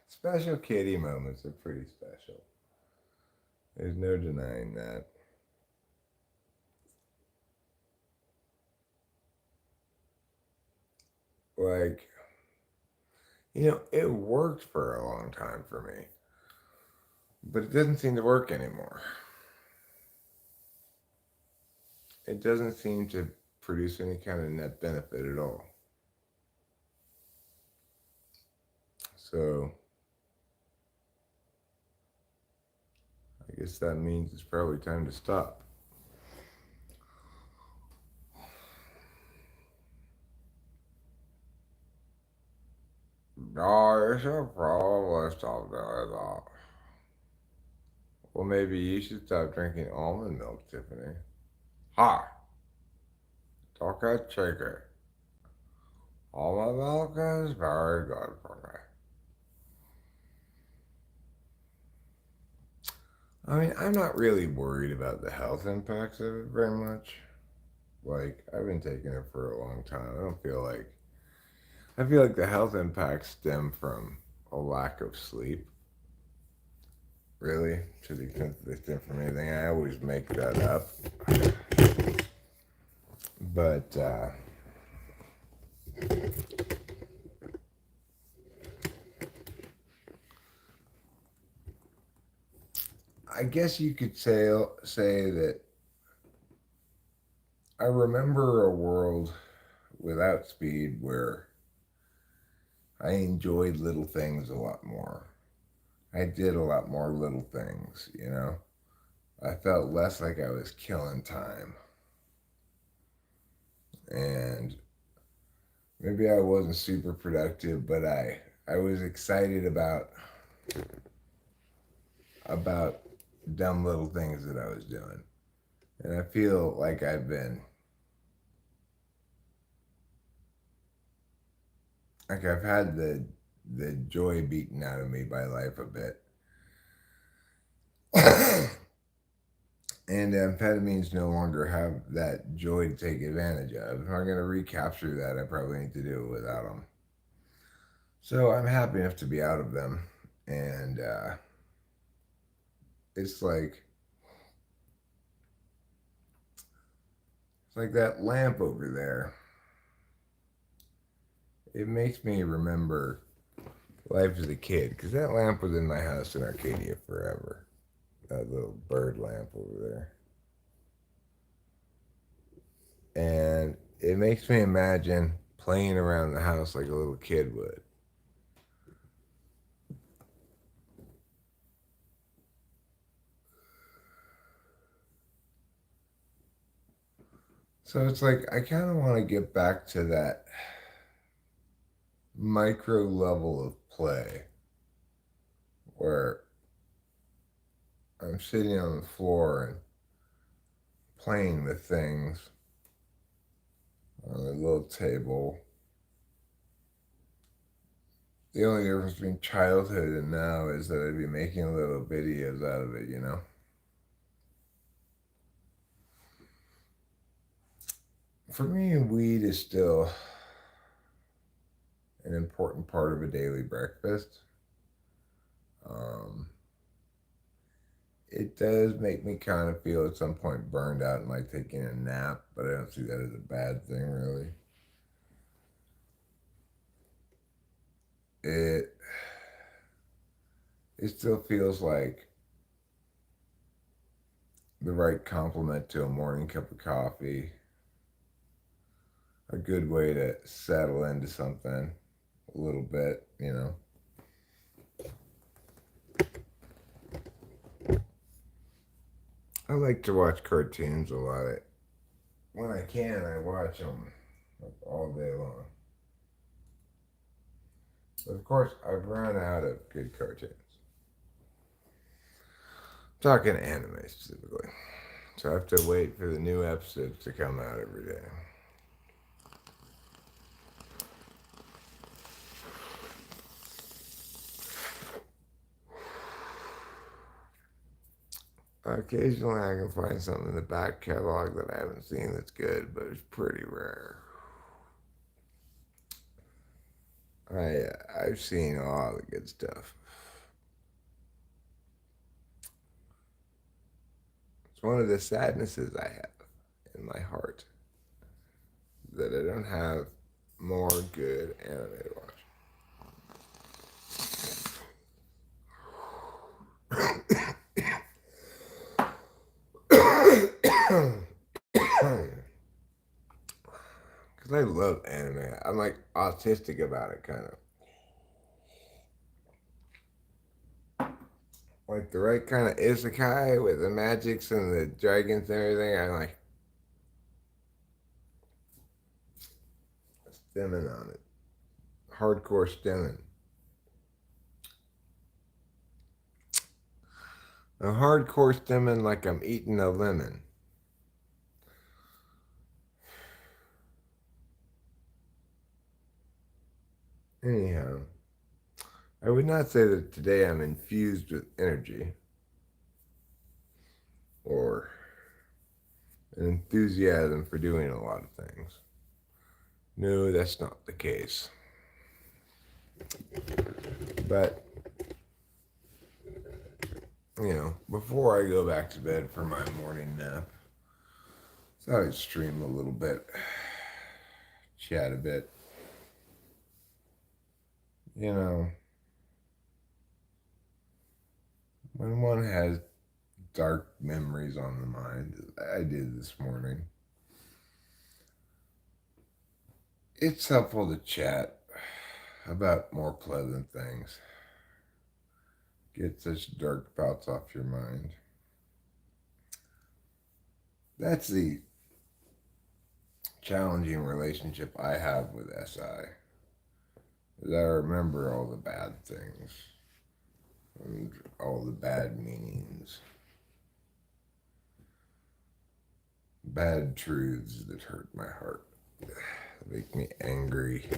Special kitty moments are pretty special. There's no denying that. Like, you know, it worked for a long time for me, but it doesn't seem to work anymore. It doesn't seem to produce any kind of net benefit at all. So, I guess that means it's probably time to stop. No, you should probably stop doing that. Well, maybe you should stop drinking almond milk, Tiffany. Hi, Toka Chicken. Almond milk is very good for me. I mean, I'm not really worried about the health impacts of it very much. Like, I've been taking it for a long time. I feel like the health impacts stem from a lack of sleep. Really, to the extent that they stem from anything. I always make that up. But, I guess you could say that I remember a world without speed where I enjoyed little things a lot more. I did a lot more little things, you know? I felt less like I was killing time. And maybe I wasn't super productive, but I was excited about dumb little things that I was doing. And I feel like I've had the joy beaten out of me by life a bit. And amphetamines no longer have that joy to take advantage of. If I'm going to recapture that, I probably need to do it without them. So I'm happy enough to be out of them. And it's like that lamp over there. It makes me remember life as a kid because that lamp was in my house in Arcadia forever. That little bird lamp over there. And it makes me imagine playing around the house like a little kid would. So it's like I kind of want to get back to that micro level of play where I'm sitting on the floor and playing with things on a little table. The only difference between childhood and now is that I'd be making little videos out of it, you know? For me, weed is still an important part of a daily breakfast. Um, it does make me kind of feel at some point burned out and like taking a nap, but I don't see that as a bad thing, really. It it still feels like the right complement to a morning cup of coffee, a good way to settle into something a little bit, you know. I like to watch cartoons a lot. When I can, I watch them like all day long. But of course, I've run out of good cartoons. I'm talking anime specifically. So I have to wait for the new episodes to come out every day. Occasionally, I can find something in the back catalog that I haven't seen that's good, but it's pretty rare. I've seen a lot of good stuff. It's one of the sadnesses I have in my heart that I don't have more good anime to watch. Because I love anime. I'm like autistic about it, kind of. Like the right kind of isekai with the magics and the dragons and everything. I'm like stemming on it. Hardcore stemming. A hardcore stemming like I'm eating a lemon. Anyhow, I would not say that today I'm infused with energy or an enthusiasm for doing a lot of things. No, that's not the case. But, you know, before I go back to bed for my morning nap, I thought I'd stream a little bit, chat a bit. You know, when one has dark memories on the mind. I did this morning. It's helpful to chat about more pleasant things. Get such dark thoughts off your mind. That's the challenging relationship I have with SI. Is I remember all the bad things and all the bad meanings, bad truths that hurt my heart, make me angry,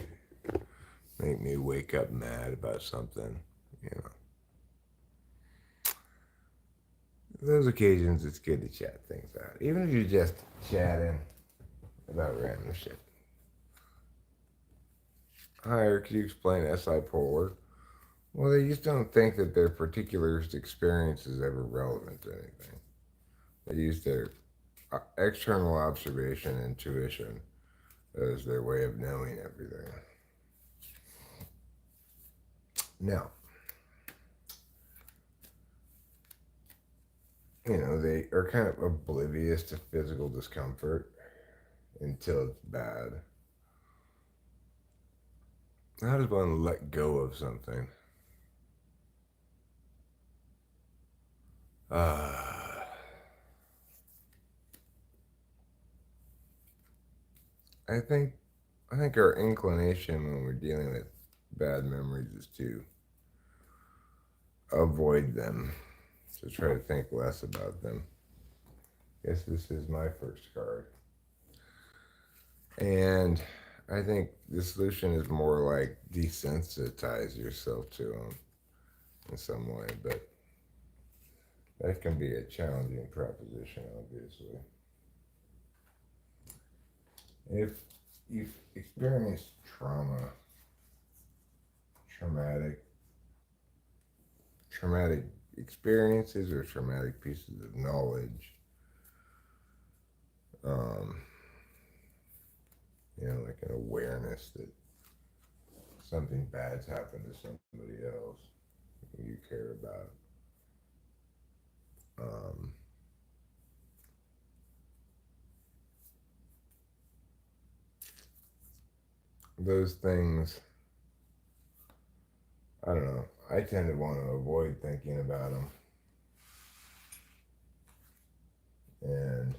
make me wake up mad about something, you know. Those occasions, it's good to chat things out, even if you're just chatting about random shit. Hi, could you explain SI polar? Well, they just don't think that their particular experience is ever relevant to anything. They use their external observation, intuition, as their way of knowing everything. Now, they are kind of oblivious to physical discomfort until it's bad. How does one let go of something? I think our inclination when we're dealing with bad memories is to avoid them, to try to think less about them. Guess this is my first card. And I think the solution is more like desensitize yourself to them in some way, but that can be a challenging proposition, obviously. If you've experienced traumatic experiences or traumatic pieces of knowledge, like an awareness that something bad's happened to somebody else who you care about. Those things, I don't know, I tend to want to avoid thinking about them. And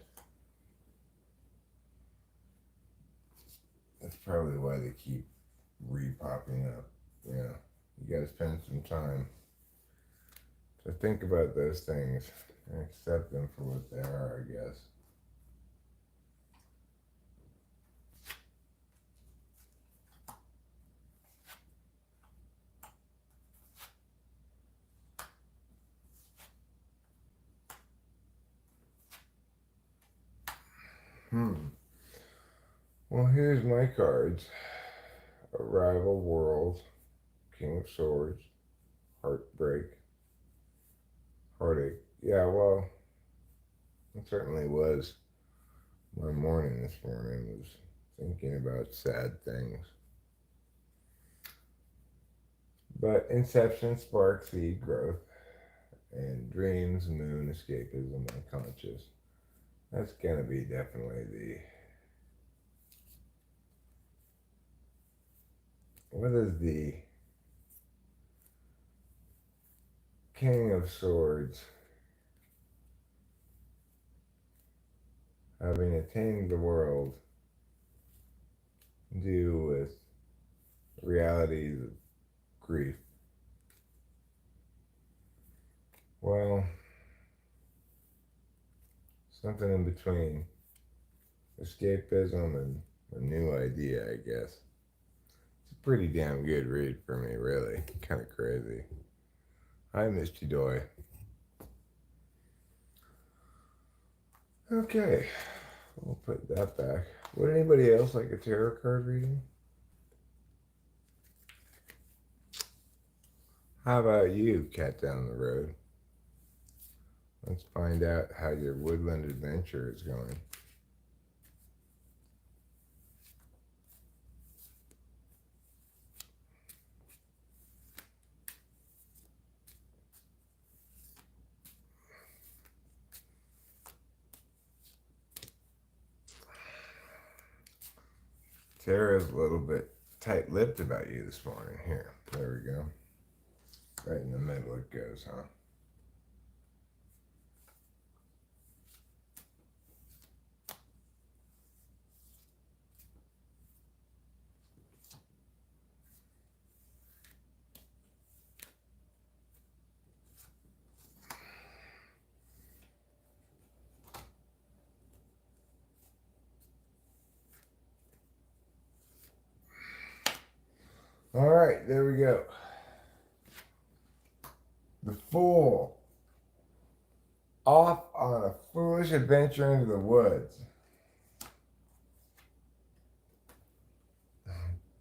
that's probably why they keep re-popping up. You gotta spend some time to think about those things and accept them for what they are, I guess. Well, here's my cards. Arrival, World, King of Swords, Heartbreak, Heartache. Yeah, well, it certainly was. My morning this morning was thinking about sad things. But Inception, Spark, Seed, Growth, and Dreams, Moon, Escapism, Unconscious. That's gonna be definitely what is the King of Swords, having attained the world, do with realities of grief? Well, something in between escapism and a new idea, I guess. It's a pretty damn good read for me, really. Kind of crazy. Hi, Misty Doy. Okay, we'll put that back. Would anybody else like a tarot card reading? How about you, cat down the road? Let's find out how your woodland adventure is going. Tara's a little bit tight-lipped about you this morning. Here, there we go. Right in the middle it goes, huh? All right, there we go. The Fool. Off on a foolish adventure into the woods.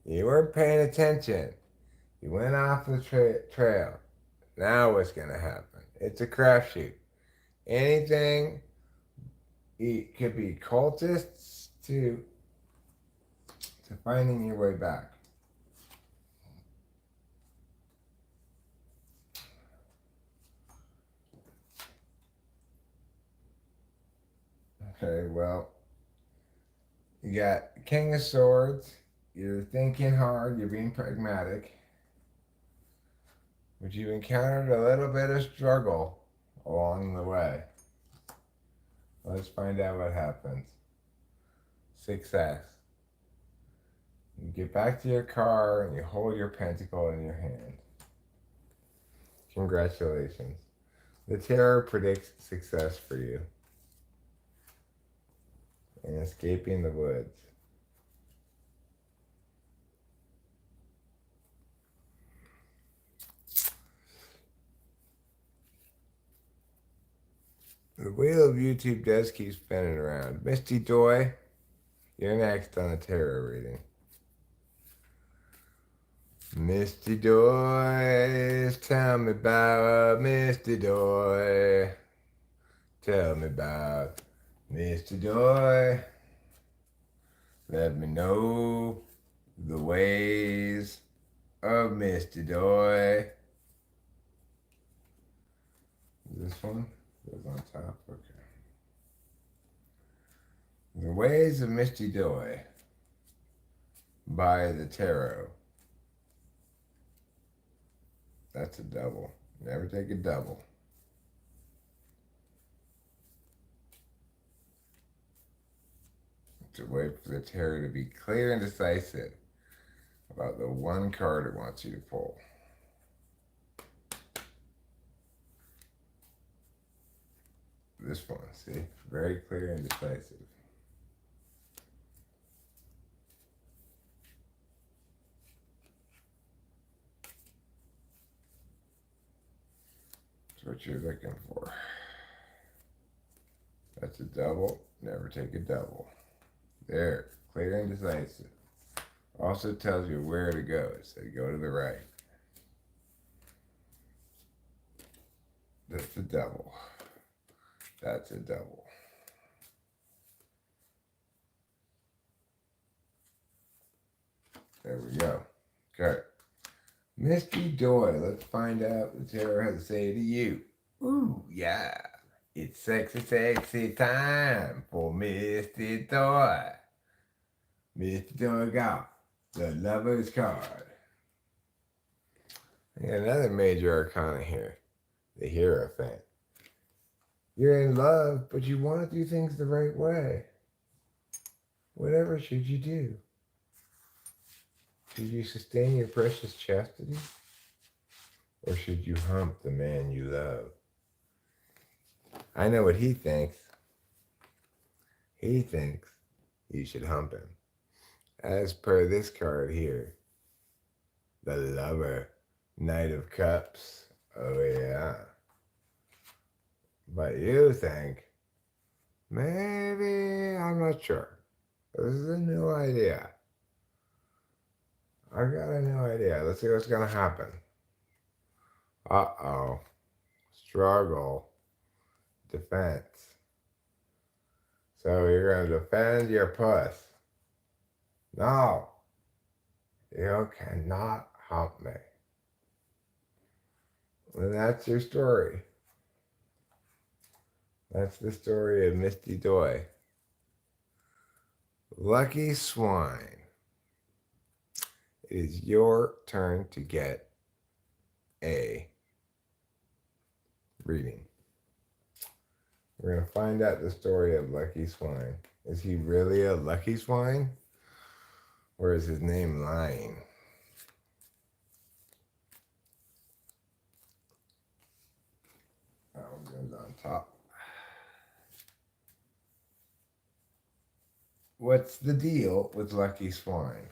You weren't paying attention. You went off the trail. Now what's going to happen? It's a crapshoot. Anything, it could be cultists to finding your way back. Okay, well, you got King of Swords. You're thinking hard. You're being pragmatic. But you encountered a little bit of struggle along the way. Let's find out what happens. Success. You get back to your car and you hold your pentacle in your hand. Congratulations. The tarot predicts success for you in escaping the woods. The wheel of YouTube does keep spinning around. Misty Joy, you're next on the tarot reading. Misty Joy, tell me about Misty Joy. Tell me about Misty Joy. Let me know the ways of Misty Joy. This one goes on top. Okay. The Ways of Misty Joy by the Tarot. That's a double. Never take a double. To wait for the tarot to be clear and decisive about the one card it wants you to pull. This one, see? Very clear and decisive. That's what you're looking for. That's a double. Never take a double. There, clear and decisive. Also tells you where to go. It said go to the right. That's a double. That's a double. There we go. Okay. Misty Joy. Let's find out what the tarot has to say to you. Ooh, yeah. It's sexy, sexy time for Misty Joy. Misty Joy got the Lover's card. I got another major arcana here. The Hierophant. You're in love, but you want to do things the right way. Whatever should you do? Should you sustain your precious chastity? Or should you hump the man you love? I know what he thinks. He thinks you should hump him. As per this card here, the Lover, Knight of Cups. Oh yeah. But you think, maybe, I'm not sure. This is a new idea. I got a new idea. Let's see what's going to happen. Uh-oh. Struggle. Defense. So you're going to defend your puss. No. You cannot hump me. And that's your story. That's the story of Misty Joy. Lucky Swine. It is your turn to get a reading. We're going to find out the story of Lucky Swine. Is he really a lucky swine? Or is his name lying? Oh, goes on top. What's the deal with Lucky Swine?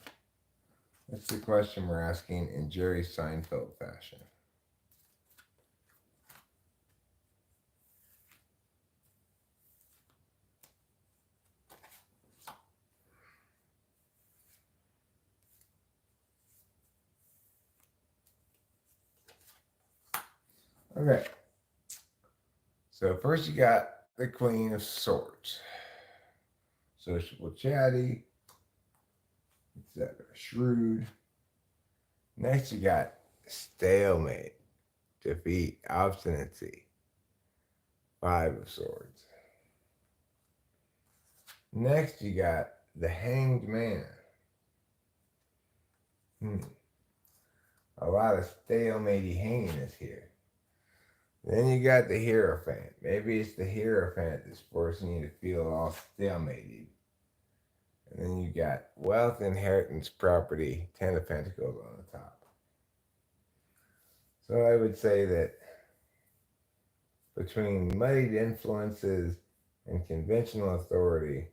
That's the question we're asking in Jerry Seinfeld fashion. Okay. So first you got the Queen of Swords. Sociable, chatty, etc. Shrewd. Next you got stalemate, defeat, obstinacy. Five of Swords. Next you got the Hanged Man. A lot of stalematey hanginess here. Then you got the Hierophant. Maybe it's the Hierophant that's forcing you to feel all stalemated. And then you got wealth, inheritance, property, 10 of Pentacles on the top. So I would say that between muddied influences and conventional authority,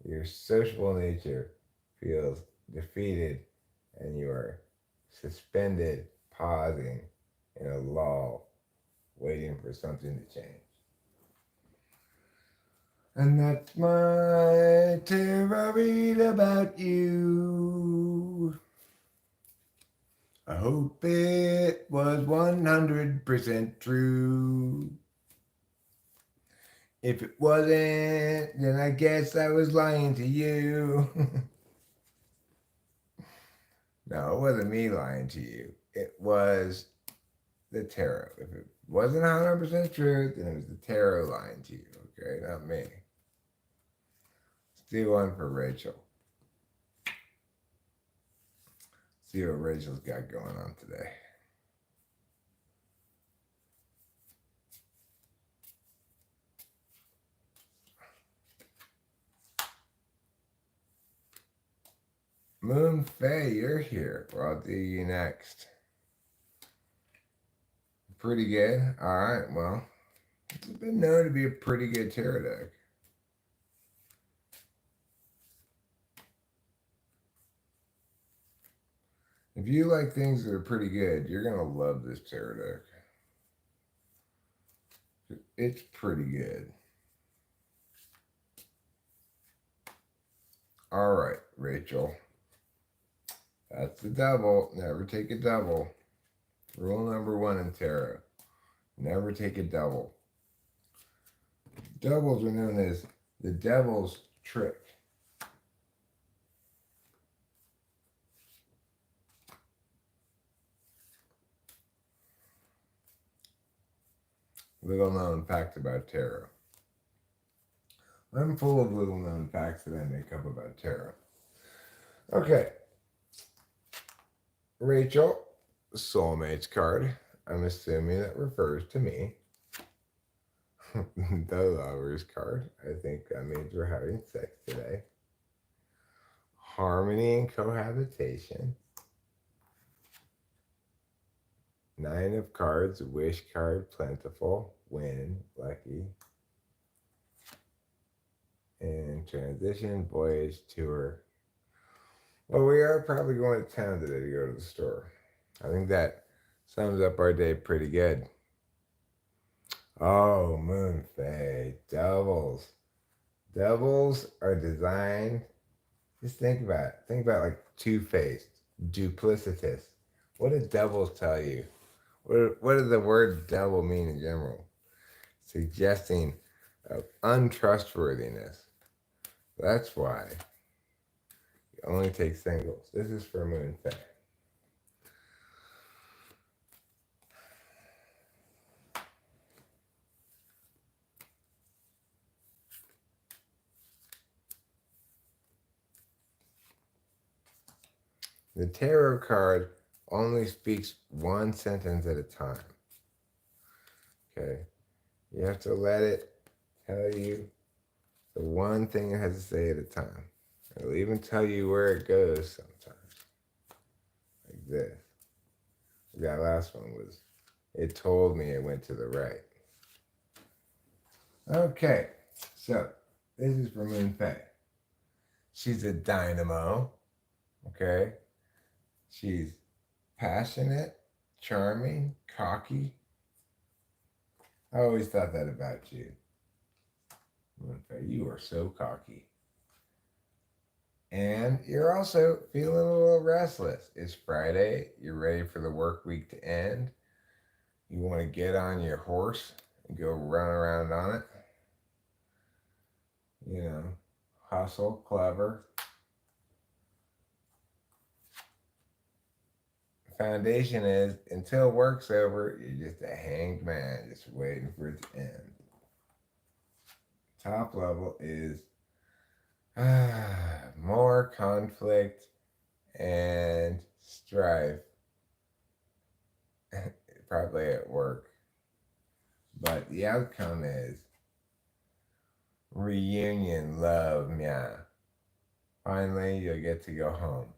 your sociable nature feels defeated and you are suspended, pausing in a lull, waiting for something to change. And that's my tarot read about you. I hope it was 100% true. If it wasn't, then I guess I was lying to you. No, it wasn't me lying to you. It was the tarot. If it wasn't 100% true, then it was the tarot lying to you, okay? Not me. Let's do one for Rachel. See what Rachel's got going on today. Moon Faye, you're here. Well, I'll do you next. Pretty good. All right, well, it's been known to be a pretty good tarot deck. If you like things that are pretty good, you're going to love this tarot deck. It's pretty good. All right, Rachel. That's the double. Never take a double. Rule number one in tarot. Never take a double. Doubles are known as the devil's trick. Little known facts about tarot. I'm full of little known facts that I make up about tarot. Okay. Rachel, soulmates card. I'm assuming that refers to me. The lovers card. I think that means we're having sex today. Harmony and cohabitation. Nine of cards, wish card, plentiful, win, lucky. And transition, voyage, tour. Well, we are probably going to town today to go to the store. I think that sums up our day pretty good. Oh, Moon Fae, doubles. Doubles are designed, just think about it. Think about like two-faced, duplicitous. What do doubles tell you? What does the word double mean in general? Suggesting of untrustworthiness. That's why you only take singles. This is for Moon Fae. The tarot card only speaks one sentence at a time. Okay? You have to let it tell you the one thing it has to say at a time. It'll even tell you where it goes sometimes. Like this. That last one was, it told me it went to the right. Okay, so this is for Moon Faye. She's a dynamo, okay? She's passionate, charming, cocky. I always thought that about you. Moon Faye, you are so cocky. And you're also feeling a little restless. It's Friday. You're ready for the work week to end. You want to get on your horse and go run around on it. You know, hustle, clever. Foundation is until work's over, you're just a hanged man, just waiting for it to end. Top level is more conflict and strife, probably at work. But the outcome is reunion, love, yeah. Finally, you'll get to go home.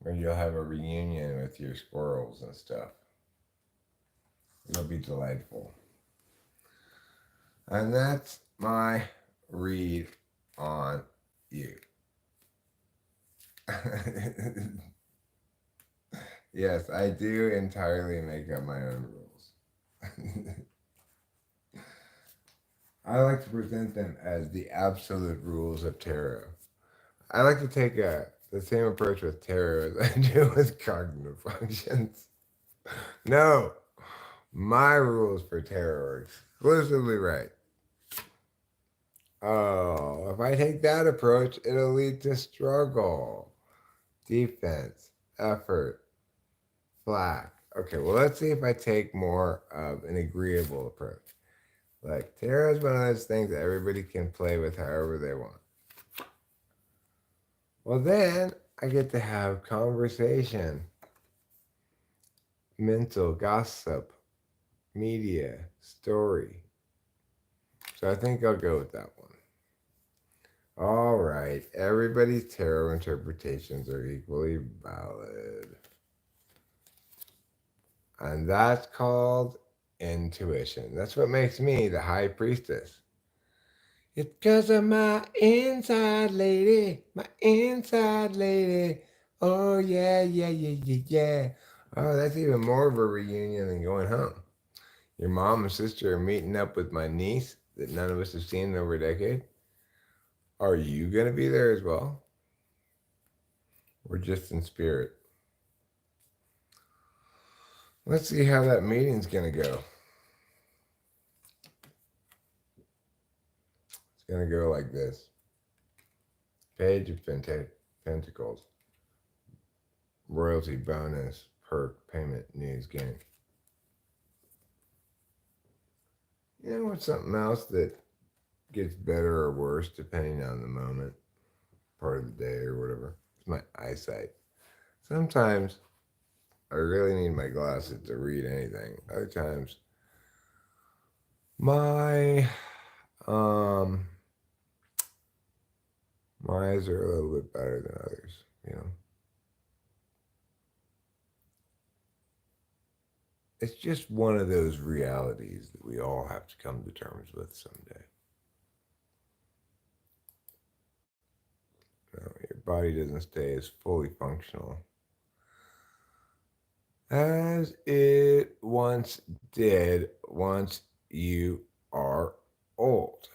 Or you'll have a reunion with your squirrels and stuff. It'll be delightful. And that's my read on you. Yes, I do entirely make up my own rules. I like to present them as the absolute rules of tarot. I like to take the same approach with tarot as I do with cognitive functions. No, my rules for tarot are exclusively right. Oh, if I take that approach, it'll lead to struggle, defense, effort, flack. Okay, well, let's see if I take more of an agreeable approach. Like, tarot is one of those things that everybody can play with however they want. Well, then I get to have conversation, mental gossip, media, story. So I think I'll go with that one. All right, everybody's tarot interpretations are equally valid. And that's called intuition. That's what makes me the high priestess. It's because of my inside lady, my inside lady. Oh, yeah, yeah, yeah, yeah, yeah. Oh, that's even more of a reunion than going home. Your mom and sister are meeting up with my niece that none of us have seen in over a decade. Are you going to be there as well? Or just in spirit? Let's see how that meeting's going to go. It's going to go like this. Page of Pentacles. Royalty bonus, perk, payment, news, gain. You know what's something else that gets better or worse depending on the moment, part of the day or whatever? It's my eyesight. Sometimes I really need my glasses to read anything. Other times, my my eyes are a little bit better than others, you know. It's just one of those realities that we all have to come to terms with someday. You know, your body doesn't stay as fully functional as it once did once you are old,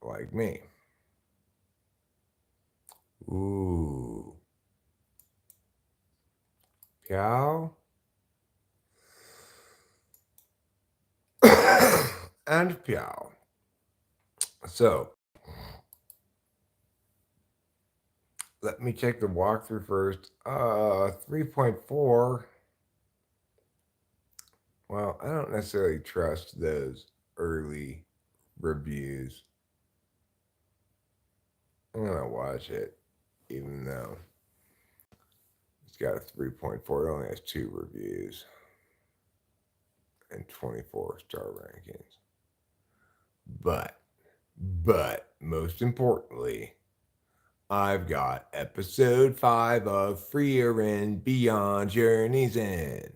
like me. Ooh. Piao. And Piao. So, let me check the walkthrough first. 3.4. Well, I don't necessarily trust those early reviews. I'm gonna watch it, even though It's got a 3.4. It only has 2 reviews and 24-star rankings. But most importantly, I've got episode 5 of Freer and Beyond Journey's End.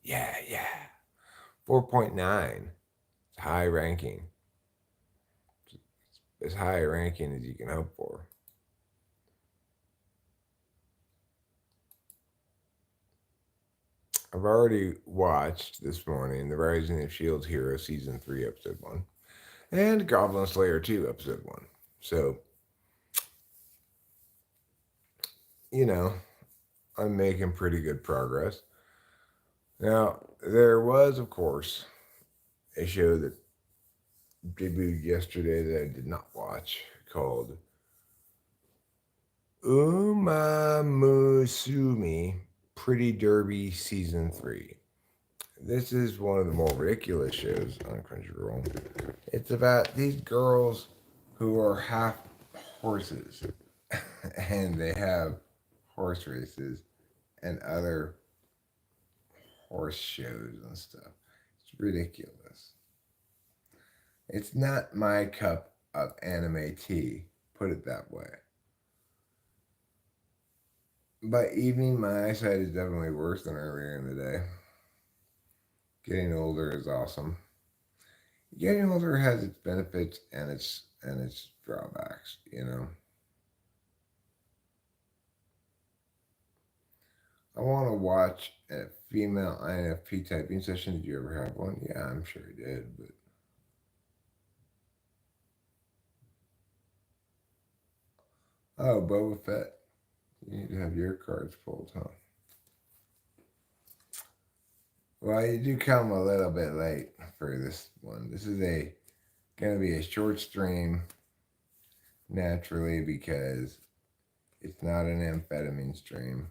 Yeah. 4.9. It's high ranking. It's as high a ranking as you can hope for. I've already watched this morning The Rising of Shield Hero Season 3, Episode 1, and Goblin Slayer 2, Episode 1. So, I'm making pretty good progress. Now, there was, of course, a show that debuted yesterday that I did not watch called Uma Musume Pretty Derby Season 3. This is one of the more ridiculous shows on Crunchyroll. It's about these girls who are half horses and they have horse races and other horse shows and stuff. It's ridiculous. It's not my cup of anime tea, put it that way. By evening, my eyesight is definitely worse than earlier in the day. Getting older is awesome. Getting older has its benefits and its drawbacks, I want to watch a female INFP typing session. Did you ever have one? Yeah, I'm sure I did, but oh, Boba Fett. You need to have your cards pulled, huh? Well, you do come a little bit late for this one. This is going to be a short stream, naturally, because it's not an amphetamine stream.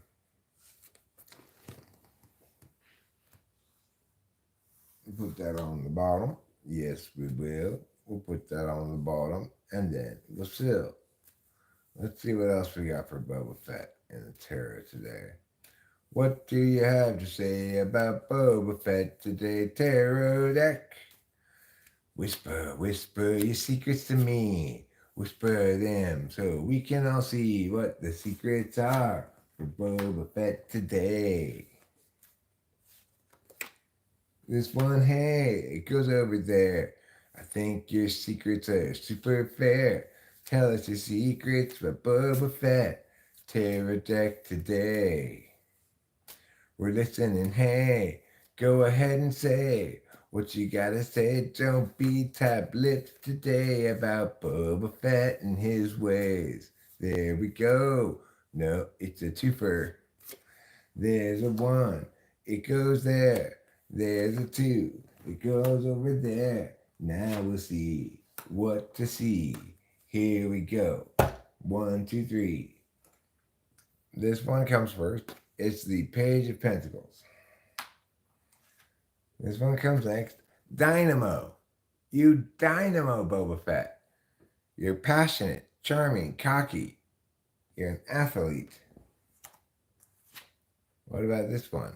Put that on the bottom. Yes, we will. We'll put that on the bottom, and then we'll seal. Let's see what else we got for Boba Fett in the tarot today. What do you have to say about Boba Fett today, tarot deck? Whisper, whisper your secrets to me. Whisper them so we can all see what the secrets are for Boba Fett today. This one, hey, it goes over there. I think your secrets are super fair. Tell us your secrets for Boba Fett. Tarot deck today. We're listening, hey. Go ahead and say what you gotta say. Don't be tapped-lipped today about Boba Fett and his ways. There we go. No, it's a twofer. There's a 1. It goes there. There's a 2. It goes over there. Now we'll see what to see. Here we go. 1, 2, 3. This one comes first. It's the Page of Pentacles. This one comes next. Dynamo. You dynamo, Boba Fett. You're passionate, charming, cocky. You're an athlete. What about this one?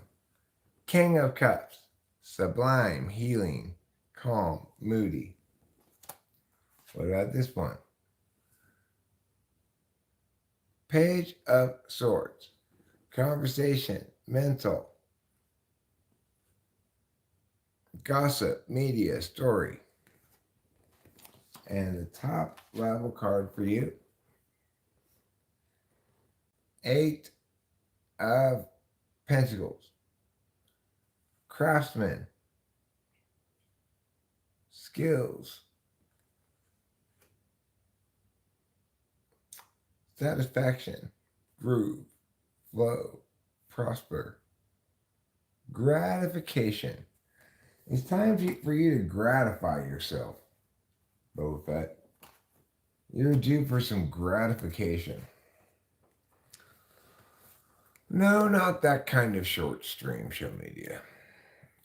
King of Cups. Sublime, healing, calm, moody. What about this one? Page of Swords. Conversation, mental, gossip, media, story. And the top level card for you, 8 of Pentacles. Craftsman, skills, satisfaction, groove, flow, prosper, gratification. It's time for you to gratify yourself, Boba Fett. You're due for some gratification. No, not that kind of short stream show media.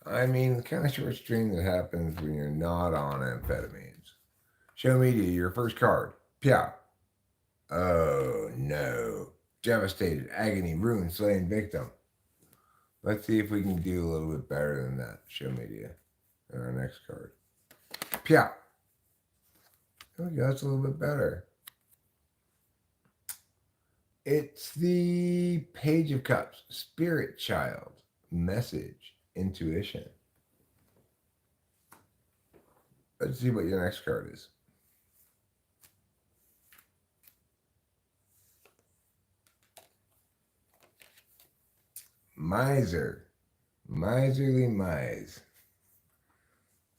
I mean, the kind of short stream that happens when you're not on amphetamines. Show media, your first card. Pia. Oh, no. devastated, agony, ruin, slain victim. Let's see if we can do a little bit better than that. Show media. And our next card. Pia. There we go. That's a little bit better. It's the Page of Cups. Spirit Child. Message. Intuition. Let's see what your next card is. Miser. Miserly Mise.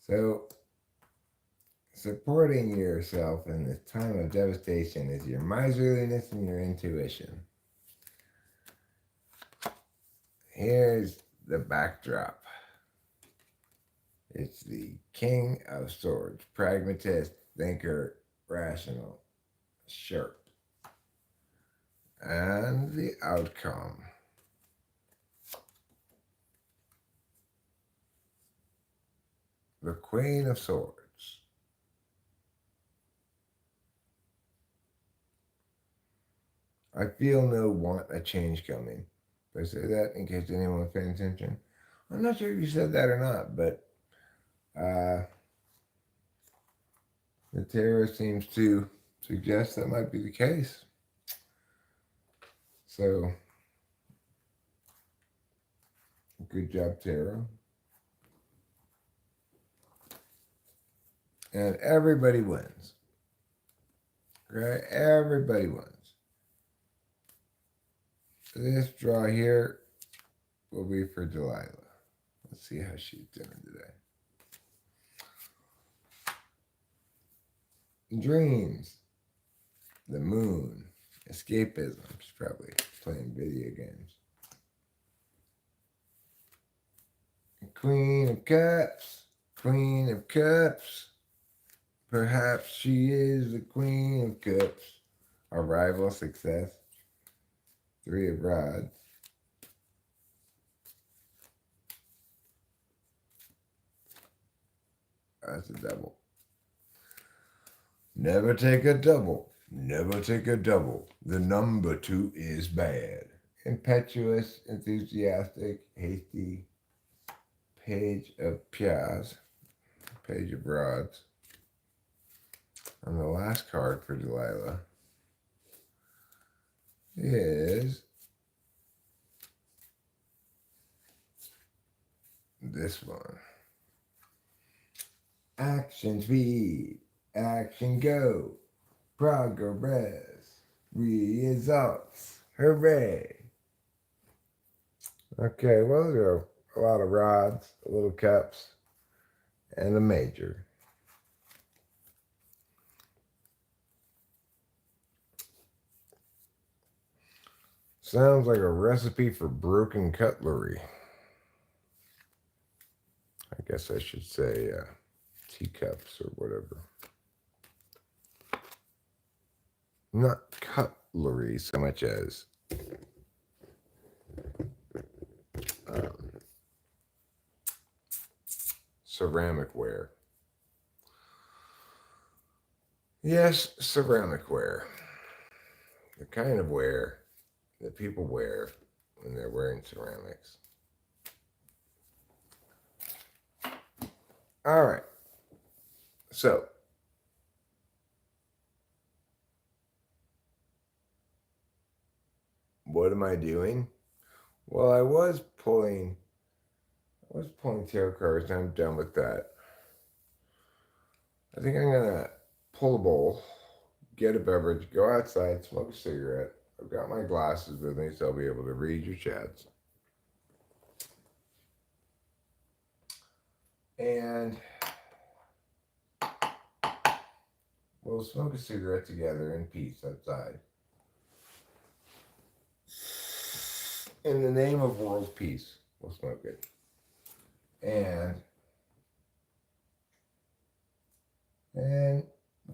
So, supporting yourself in this time of devastation is your miserliness and your intuition. Here's the backdrop. It's the King of Swords. Pragmatist, thinker, rational, sharp. And the outcome. The Queen of Swords. I feel no want a change coming. Did I say that in case anyone was paying attention? I'm not sure if you said that or not, but the tarot seems to suggest that might be the case. So, good job, tarot. And everybody wins. Right? Everybody wins. This draw here will be for Delilah. Let's see how she's doing today. Dreams. The moon. Escapism. She's probably playing video games. Queen of Cups. Queen of Cups. Perhaps she is the Queen of Cups. Arrival, success. Three of Rods. That's a double. Never take a double. Never take a double. The number 2 is bad. Impetuous, enthusiastic, hasty. Page of Pias. Page of Rods. And the last card for Delilah is this one. Action speed. Action go. Progress. Results. Hooray. Okay, well, there are a lot of rods, a little cups, and a major. Sounds like a recipe for broken cutlery. I guess I should say teacups or whatever. Not cutlery so much as ceramic ware. Yes, ceramic ware. The kind of ware that people wear when they're wearing ceramics. All right. So, what am I doing? Well, I was pulling tarot cards, and I'm done with that. I think I'm gonna pull a bowl, get a beverage, go outside, smoke a cigarette. I've got my glasses with me, so I'll be able to read your chats. And we'll smoke a cigarette together in peace outside. In the name of world peace, we'll smoke it. And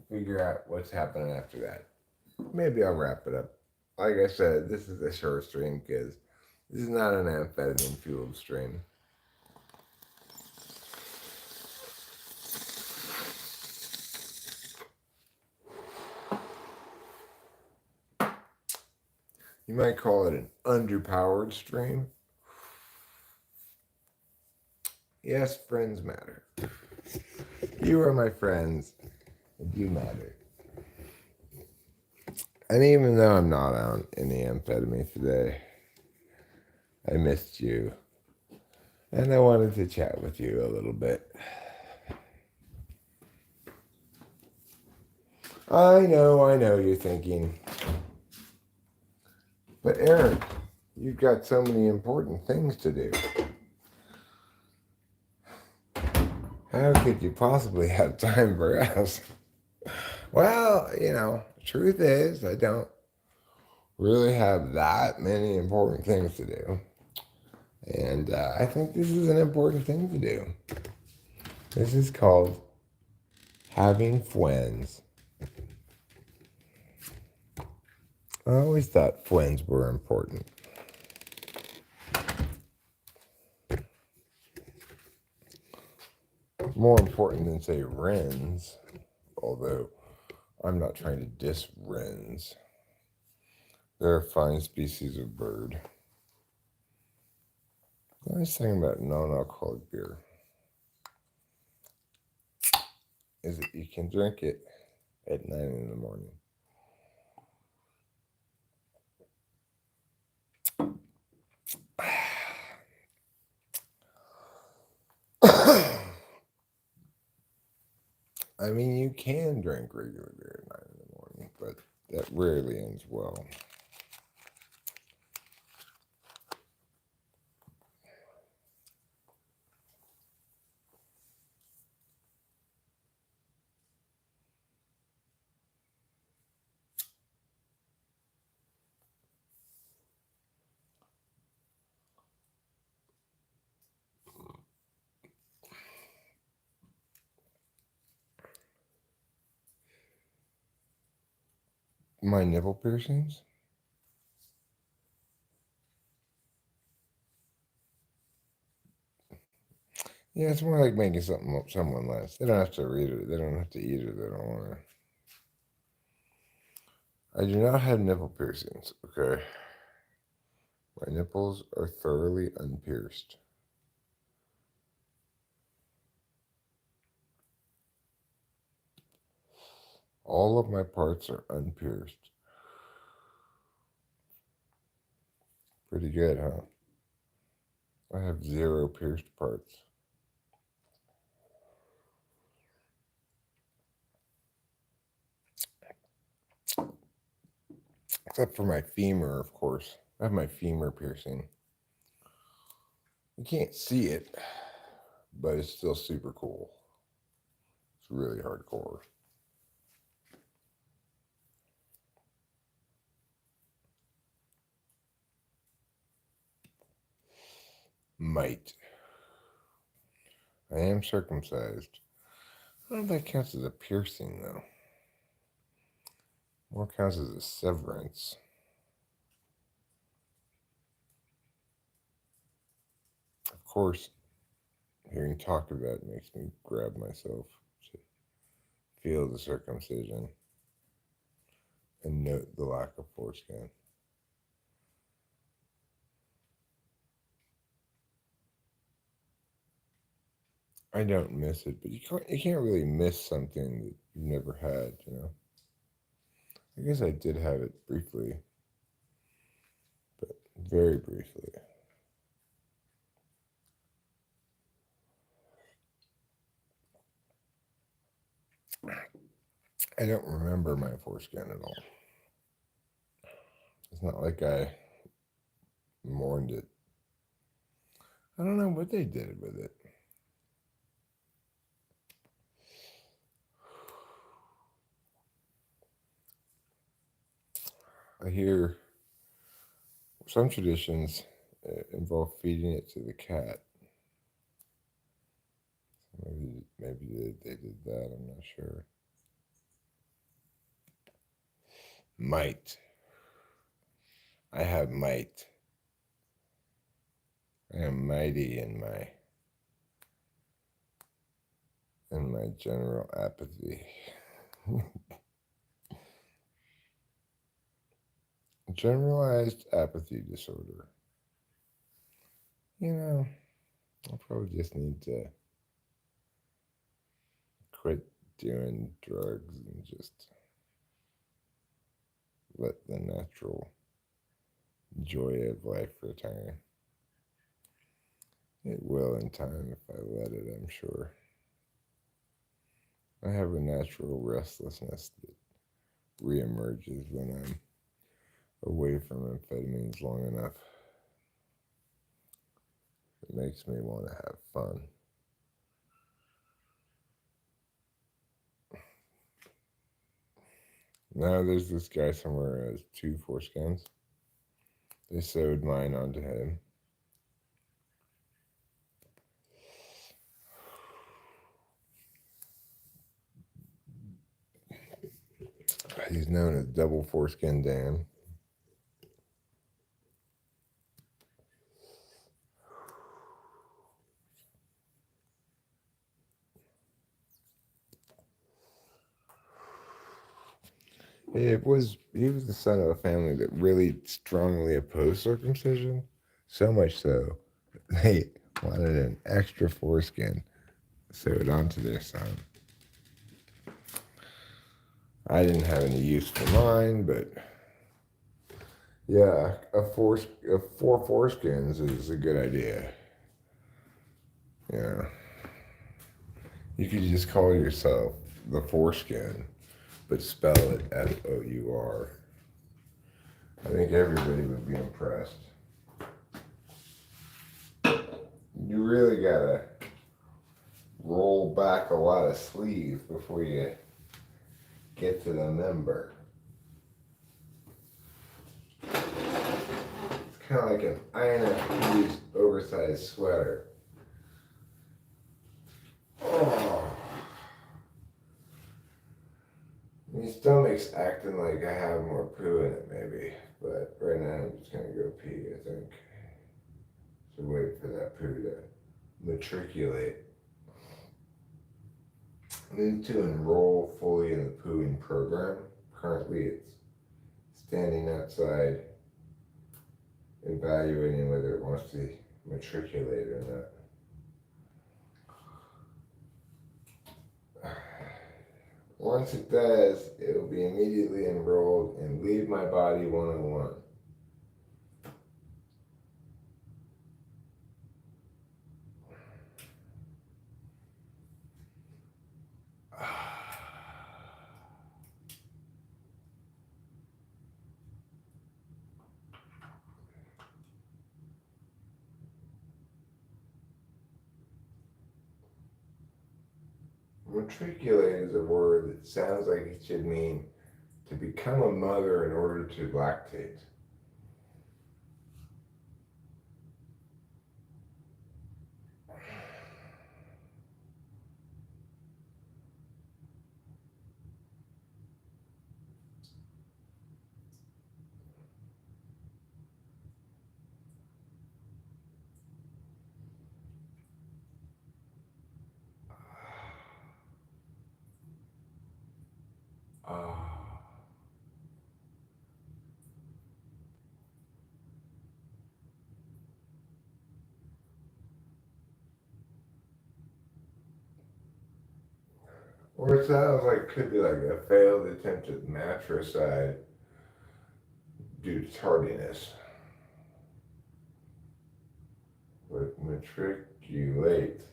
figure out what's happening after that. Maybe I'll wrap it up. Like I said, this is a short stream because this is not an amphetamine fueled stream. You might call it an underpowered stream. Yes, friends matter. You are my friends, and you matter. And even though I'm not on any amphetamine today, I missed you. And I wanted to chat with you a little bit. I know you're thinking. But Eric, you've got so many important things to do. How could you possibly have time for us? Well, truth is, I don't really have that many important things to do. And I think this is an important thing to do. This is called having friends. I always thought friends were important. More important than, say, wrens, although I'm not trying to diss wrens. They're a fine species of bird. I was thinking about non-alcoholic beer. Is that you can drink it at 9 in the morning. I mean, you can drink regular beer at 9 in the morning, but that rarely ends well. My nipple piercings? Yeah, it's more like making someone less. They don't have to read it. They don't have to eat it. They don't want to. I do not have nipple piercings, okay? My nipples are thoroughly unpierced. All of my parts are unpierced. Pretty good, huh? I have 0 pierced parts. Except for my femur, of course. I have my femur piercing. You can't see it, but it's still super cool. It's really hardcore. Might. I am circumcised. I don't know if that counts as a piercing, though. More counts as a severance. Of course, hearing talked about makes me grab myself to feel the circumcision and note the lack of foreskin. I don't miss it, but you can't really miss something that you've never had, I guess I did have it briefly, but very briefly. I don't remember my foreskin at all. It's not like I mourned it. I don't know what they did with it. I hear some traditions involve feeding it to the cat. Maybe they did that. I'm not sure. Might. I have might. I am mighty in my general apathy. Generalized apathy disorder. I'll probably just need to quit doing drugs and just let the natural joy of life return. It will in time if I let it, I'm sure. I have a natural restlessness that reemerges when I'm away from amphetamines long enough. It makes me want to have fun. Now there's this guy somewhere who has 2 foreskins. They sewed mine onto him. He's known as Double Foreskin Dan. He was the son of a family that really strongly opposed circumcision, so much so they wanted an extra foreskin sewed onto their son. I didn't have any use for mine, but yeah, four foreskins is a good idea. Yeah, you could just call yourself the Foreskin, but spell it Four. I think everybody would be impressed. You really gotta roll back a lot of sleeves before you get to the member. It's kind of like an INFP's oversized sweater. Oh. My stomach's acting like I have more poo in it, maybe. But right now I'm just gonna go pee, I think. So wait for that poo to matriculate. I need to enroll fully in the pooing program. Currently it's standing outside evaluating whether it wants to matriculate or not. Once it does, it'll be immediately enrolled in Leave My Body 101. Matriculate is a word that sounds like it should mean to become a mother in order to lactate. Or it sounds like could be like a failed attempt at matricide due to tardiness. But matriculate.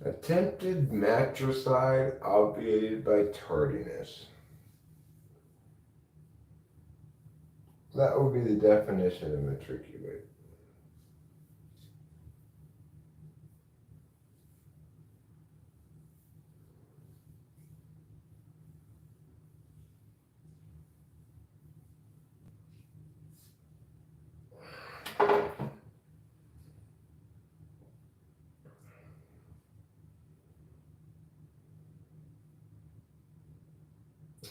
Attempted matricide obviated by tardiness. That would be the definition of matriculate.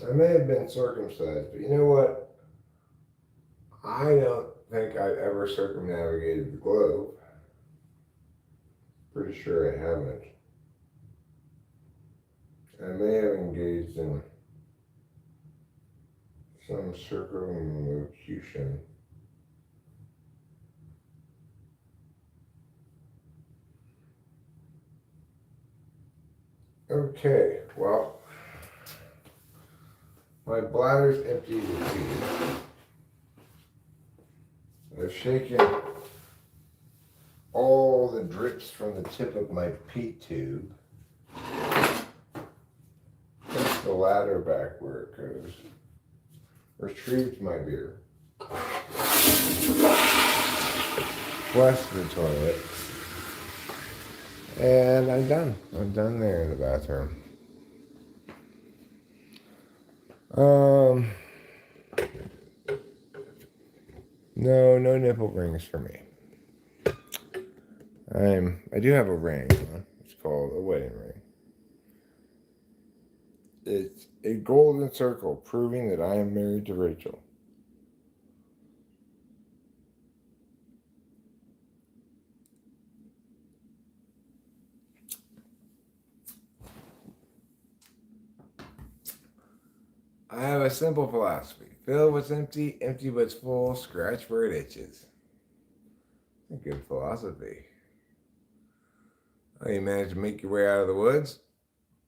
I may have been circumcised, but you know what? I don't think I've ever circumnavigated the globe. Pretty sure I haven't. I may have engaged in some circumlocution. Okay, well, my bladder's empty with pee. I've shaken all the drips from the tip of my pee tube. Push the ladder back where it goes. Retrieved my beer. Flushed the toilet. And I'm done. I'm done there in the bathroom. No nipple rings for me. I do have a ring. It's called a wedding ring. It's a golden circle proving that I am married to Rachel. I have a simple philosophy. Fill what's empty, empty what's full, scratch where it itches. A good philosophy. Oh, you managed to make your way out of the woods?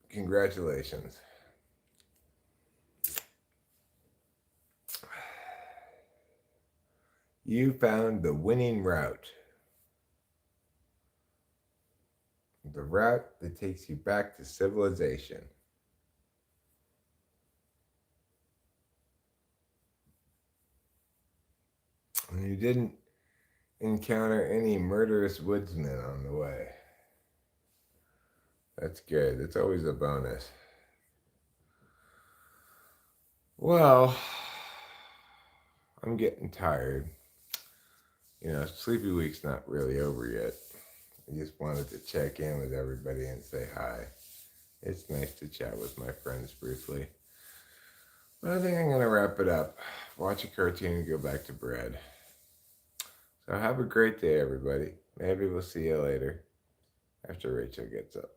Congratulations. You found the winning route. The route that takes you back to civilization. And you didn't encounter any murderous woodsmen on the way. That's good. That's always a bonus. Well, I'm getting tired. You know, Sleepy Week's not really over yet. I just wanted to check in with everybody and say hi. It's nice to chat with my friends briefly. But I think I'm going to wrap it up. Watch a cartoon and go back to bed. So have a great day, everybody. Maybe we'll see you later after Rachel gets up.